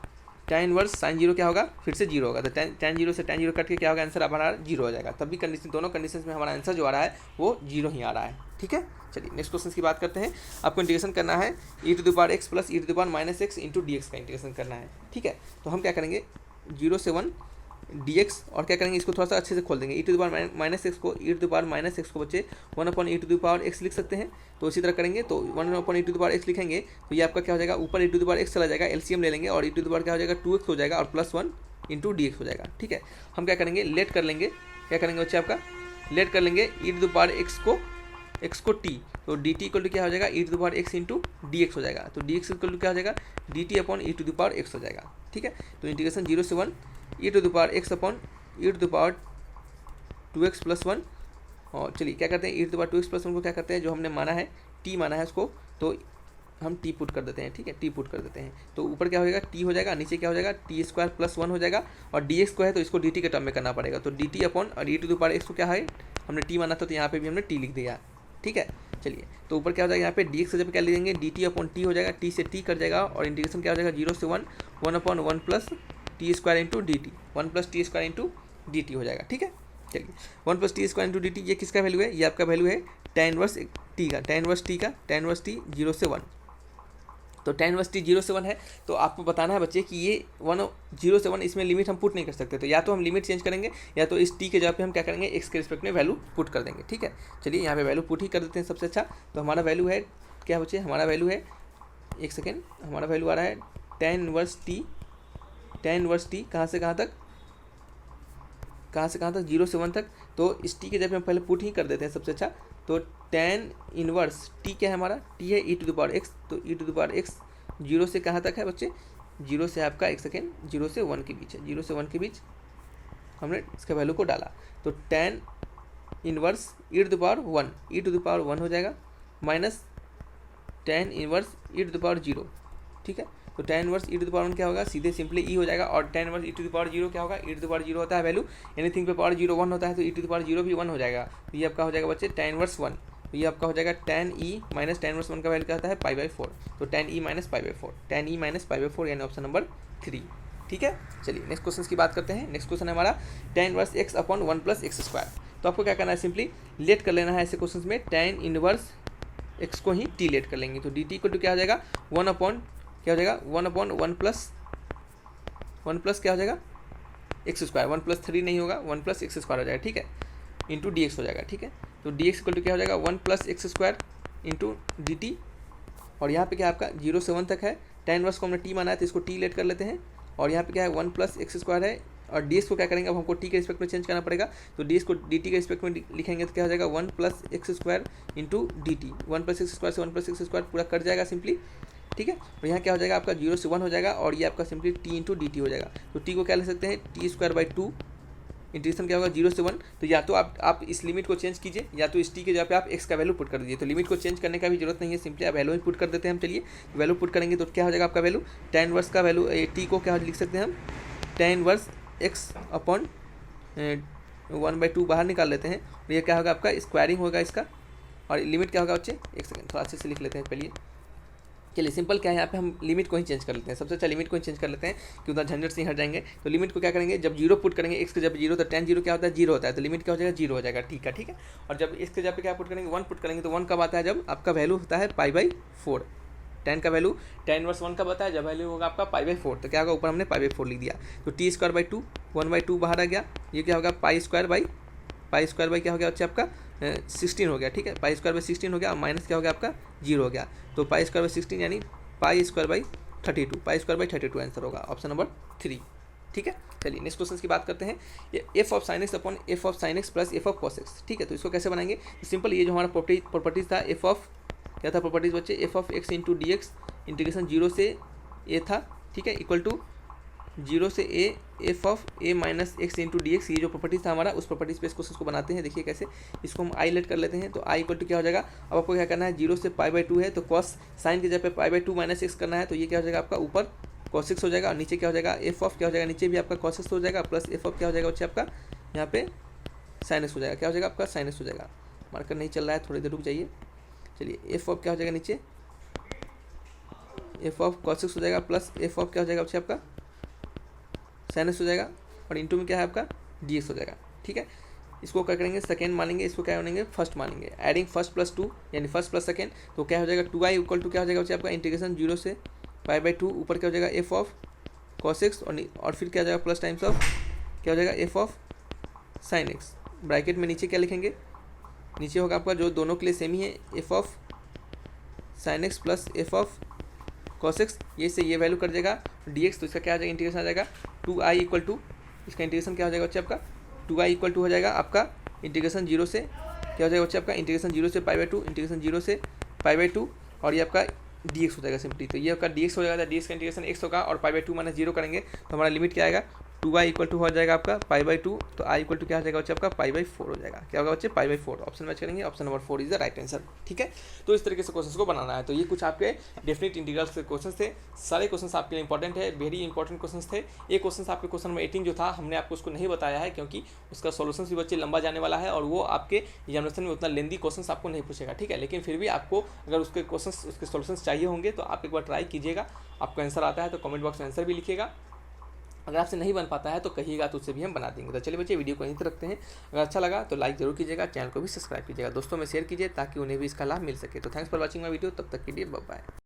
tan inverse sine 0 क्या होगा, फिर से 0 होगा, तो tan 0 से tan 0 कट के क्या होगा, आंसर हमारा 0 हो जाएगा। तब भी कंडीशन, दोनों कंडीशन में हमारा आंसर जो आ रहा है वो 0 ही आ रहा है। ठीक है, चलिए नेक्स्ट क्वेश्चन की बात करते हैं। आपको इंटीग्रेशन करना है e⁻x plus e⁻−x into dx का इंटीग्रेशन करना है। ठीक है, तो हम क्या करेंगे, 0 से 1 dx, और क्या करेंगे, इसको थोड़ा सा अच्छे से खोल देंगे, e⁻−x को बच्चे 1/e⁻x लिख सकते हैं। तो इसी तरह करेंगे, तो 1/e⁻x लिखेंगे तो ये आपका क्या हो जाएगा, ऊपर e⁻x चला जाएगा, एलसीएम ले लेंगे और e क्या हो जाएगा, 2x हो जाएगा और +1 इंटू dx हो जाएगा। ठीक है, हम क्या करेंगे, लेट कर लेंगे, क्या करेंगे बच्चे, आपका लेट कर लेंगे x को t, तो dt इक्वल टू क्या हो जाएगा, e⁻x इंटू dx हो जाएगा। तो dx इक्वल टू क्या हो जाएगा, dt/e⁻x हो जाएगा। ठीक है, तो इंटीग्रेशन 0 से 1 e⁻x/e⁻2x + 1, और चलिए क्या करते हैं, e⁻2x + 1 को क्या करते हैं, जो हमने माना है t माना है उसको, तो हम t पुट कर देते हैं। ठीक है, t पुट कर देते हैं, तो ऊपर क्या हो जाएगा, t हो जाएगा, नीचे क्या हो जाएगा, t² + 1 हो जाएगा, और dx को है तो इसको dt के टर्म में करना पड़ेगा। तो dt और e⁻x को क्या है, हमने t माना था तो यहाँ पे भी हमने t लिख दिया। ठीक है, चलिए तो ऊपर क्या हो जाएगा, यहाँ पे dx जब क्या लिखेंगे, dt/t हो जाएगा, t से t कट जाएगा, और इंटीग्रेशन क्या हो जाएगा, 0 से 1 1/1 plus t² into dt, 1 + t² into dt हो जाएगा। ठीक है, चलिए 1 + t² इंटू dt, ये किसका वैल्यू है, ये आपका वैल्यू है tan इनवर्स t का, tan इनवर्स t 0 से 1। तो tan इनवर्स t 0 से 1 है, तो आपको बताना है बच्चे कि ये 0 से 1 इसमें लिमिट हम पुट नहीं कर सकते, तो या तो हम लिमिट चेंज करेंगे या तो इस t के जगह पे हम क्या करेंगे, x के रिस्पेक्ट में वैल्यू पुट कर देंगे। ठीक है, चलिए यहाँ पे वैल्यू पुट ही कर देते हैं सबसे अच्छा। तो हमारा वैल्यू है क्या बच्चे, हमारा वैल्यू है, एक सेकेंड, हमारा वैल्यू आ रहा है tan इनवर्स t कहाँ से कहाँ तक, 0 से 1 तक। तो इस t के जगह पे हम पहले पुट ही कर देते हैं सबसे अच्छा। तो tan इनवर्स t क्या है हमारा, t है e⁻x, तो e⁻x 0 से कहाँ तक है बच्चे, 0 से आपका, एक सेकेंड, 0 से 1 के बीच है, 0 से 1 के बीच हमने इसका वैल्यू को डाला, तो tan इनवर्स e⁻1 हो जाएगा, माइनस tan इनवर्स e⁻0। ठीक है, तो tan इनवर्स e⁻1 क्या होगा, सीधे सिंपली e हो जाएगा, और tan इनवर्स e⁻0 क्या होगा, e⁻0 होता है वैल्यू, एनीथिंग पे पावर 0 1 होता है, तो e⁻0 भी 1 हो जाएगा। तो ये आपका हो जाएगा बच्चे tan इनवर्स 1, तो ये आपका हो जाएगा tan e minus tan inverse 1 का वैल्यू क्या होता है, π/4, तो tan e माइनस π/4, यानी ऑप्शन नंबर 3। ठीक है, चलिए नेक्स्ट क्वेश्चन की बात करते हैं। नेक्स्ट क्वेश्चन है हमारा tan इनवर्स x/1 + x²। तो आपको क्या करना है, सिंपली लेट कर लेना है ऐसे क्वेश्चन में, tan इनवर्स x को ही t लेट कर लेंगे, तो dt इक्वल टू क्या हो जाएगा, 1/1 प्लस क्या हो जाएगा, x², 1 + 3 नहीं होगा, 1 + x² हो जाएगा। ठीक है, इंटू dx हो जाएगा। ठीक है, तो dx इक्वल टू क्या हो जाएगा, 1 + x² इंटू dt, और यहाँ पे क्या आपका 0 से 1 तक है, tan इनवर्स को हमने t माना है तो इसको t लेट कर लेते हैं, और यहाँ पे क्या है 1 + x² है और डी को क्या करेंगे, अब हमको टी के रिस्पेक्ट में चेंज करना पड़ेगा, तो डी को डी टी के रिस्पेक्ट में लिखेंगे तो क्या हो जाएगा 1 + x² into D T. 1 + x² से 1 + x² पूरा कट जाएगा सिंपली, ठीक है। और यहाँ क्या हो जाएगा आपका 0 से 1 हो जाएगा और ये आपका simply T into D T हो जाएगा। तो टी को क्या ले सकते हैं, t²/2 इंटीग्रेशन क्या होगा 0 से 1। तो या तो आप इस लिमिट को चेंज कीजिए या तो इस टी के जगह पे आप x का वैल्यू पुट कर दीजिए। तो लिमिट को चेंज करने का भी जरूरत नहीं है, सिंपली आप वैल्यू ही पुट कर देते हैं हम। चलिए वैल्यू पुट करेंगे तो क्या हो जाएगा आपका वैल्यू, tan इनवर्स का वैल्यू टी को क्या लिख सकते हैं हम, tan इनवर्स x/1/2 बाहर निकाल लेते हैं। और ये क्या होगा आपका स्क्वायरिंग होगा इसका, और लिमिट क्या होगा बच्चे, एक सेकंड थोड़ा अच्छे से लिख लेते हैं पहले। चलिए सिंपल क्या है, यहाँ पे हम लिमिट को ही चेंज कर लेते हैं। सबसे अच्छा लिमिट को ही चेंज कर लेते हैं कि उतना झंझट से ही हट जाएंगे। तो लिमिट को क्या करेंगे, जब 0 पुट करेंगे, x के जब 0 तो tan 0 क्या होता है 0 होता है, तो लिमिट क्या हो जाएगा 0 हो जाएगा, ठीक है। और जब x के जब पे क्या पुट करेंगे 1 पुट करेंगे, तो 1 कब आता है, जब आपका वैल्यू होता है π/4। tan का वैल्यू tan इनवर्स 1 कब आता है, जब वैल्यू होगा आपका π/4। तो क्या होगा, ऊपर हमने π/4 लिख दिया। तो t²/2 1/2 बाहर आ गया, ये क्या होगा π² क्या हो गया बच्चे आपका 16 हो गया, ठीक है। π²/16 हो गया और माइनस क्या हो गया आपका 0 हो गया। तो π²/16 यानी π²/32, π²/32 आंसर होगा ऑप्शन नंबर 3, ठीक है। चलिए नेक्स्ट क्वेश्चन की बात करते हैं। ये f of sin x upon f of sin x plus f of cos x, ठीक है। तो इसको कैसे बनाएंगे, तो सिंपल ये जो हमारा प्रॉपर्टीज था f ऑफ क्या था प्रॉपर्टीज बच्चे, f of x into D x integration 0 से a था, ठीक है, इक्वल टू 0 से a f of a minus X into D x. ये जो प्रॉपर्टीज था हमारा, उस प्रॉपर्टीज पे इस क्वेश्चन को बनाते हैं। देखिए कैसे, इसको हम आई लेट कर लेते हैं। तो आई इक्वल टू क्या हो जाएगा, अब आपको क्या करना है, 0 से π/2 है तो कॉस साइन के जगह पे π/2 माइनस एक्स करना है। तो ये क्या हो जाएगा आपका ऊपर cos x हो जाएगा और नीचे क्या हो जाएगा f ऑफ क्या हो जाएगा, नीचे भी आपका cos x हो जाएगा प्लस f ऑफ क्या हो जाएगा बच्चे आपका यहाँ पे sin x हो जाएगा, क्या हो जाएगा आपका sin x हो जाएगा। मार्कर नहीं चल रहा है, थोड़ी देर रुक जाइए। चलिए f ऑफ क्या हो जाएगा नीचे, f ऑफ cos x हो जाएगा प्लस f ऑफ क्या हो जाएगा बच्चे आपका sin x हो जाएगा और इंटू में क्या है आपका dx हो जाएगा, ठीक है। इसको क्या करेंगे, सेकेंड मानेंगे, इसको क्या मानेंगे फर्स्ट मानेंगे। एडिंग फर्स्ट प्लस 2 यानी फर्स्ट प्लस सेकेंड, तो क्या हो जाएगा 2i इक्वल टू क्या हो जाएगा बच्चे आपका इंटीग्रेशन 0 से π/2 ऊपर क्या हो जाएगा f ऑफ cos x और फिर क्या हो जाएगा प्लस टाइम्स ऑफ क्या हो जाएगा f of sin x। Bracket में नीचे क्या लिखेंगे, नीचे होगा आपका जो दोनों के लिए सेम ही है f of sin x plus f of cos x। ये से ये वैल्यू कर जाएगा dx, तो इसका क्या हो जाएगा इंटीग्रेशन आ जाएगा 2i इक्वल टू, इसका इंटीग्रेशन क्या हो जाएगा बच्चे आपका 2i इक्वल टू हो जाएगा आपका इंटीग्रेशन 0 से क्या हो जाएगा बच्चे आपका इंटीग्रेशन 0 से π/2 इंटीग्रेशन 0 से π/2 और ये आपका dx हो जाएगा सिंपली। तो ये आपका dx हो जाएगा, dx का इंटीग्रेशन x होगा और π/2 माइनस 0 करेंगे तो हमारा लिमिट क्या आएगा 2i इक्वल टू हो जाएगा आपका π/2। तो i इक्वल टू क्या हो जाएगा बच्चे आपका π/4 हो जाएगा, क्या होगा बच्चे π/4। ऑप्शन मैच करेंगे, option number 4 is the right answer, ठीक है। तो इस तरीके से क्वेश्चन को बनाना है। तो ये कुछ आपके डेफिनेट इंटीग्रल्स के क्वेश्चन थे, सारे क्वेश्चन आपके लिए इंपॉर्टेंट है, वेरी इंपॉर्टेंट क्वेश्चन थे। ये क्वेश्चन आपके क्वेश्चन नंबर 18 जो था हमने आपको उसको नहीं बताया है क्योंकि उसका सोल्यूशन भी बच्चे लंबा जाने वाला है और वो आपके एग्जामिनेशन में उतना लेंदी क्वेश्चन आपको नहीं पूछेगा, ठीक है। लेकिन फिर भी आपको अगर उसके क्वेश्चन उसके सोल्यूशन चाहिए होंगे तो आप एक बार ट्राई कीजिएगा। आपको आंसर आता है तो कमेंट बॉक्स में आंसर भी लिखिएगा, अगर आपसे नहीं बन पाता है तो कहिएगा तो उससे भी हम बना देंगे। तो चलिए बच्चे वीडियो को यहीं तक रखते हैं, अगर अच्छा लगा तो लाइक जरूर कीजिएगा, चैनल को भी सब्सक्राइब कीजिएगा, दोस्तों में शेयर कीजिए ताकि उन्हें भी इसका लाभ मिल सके। तो thanks for watching my video, तब तक के लिए बाय बाय।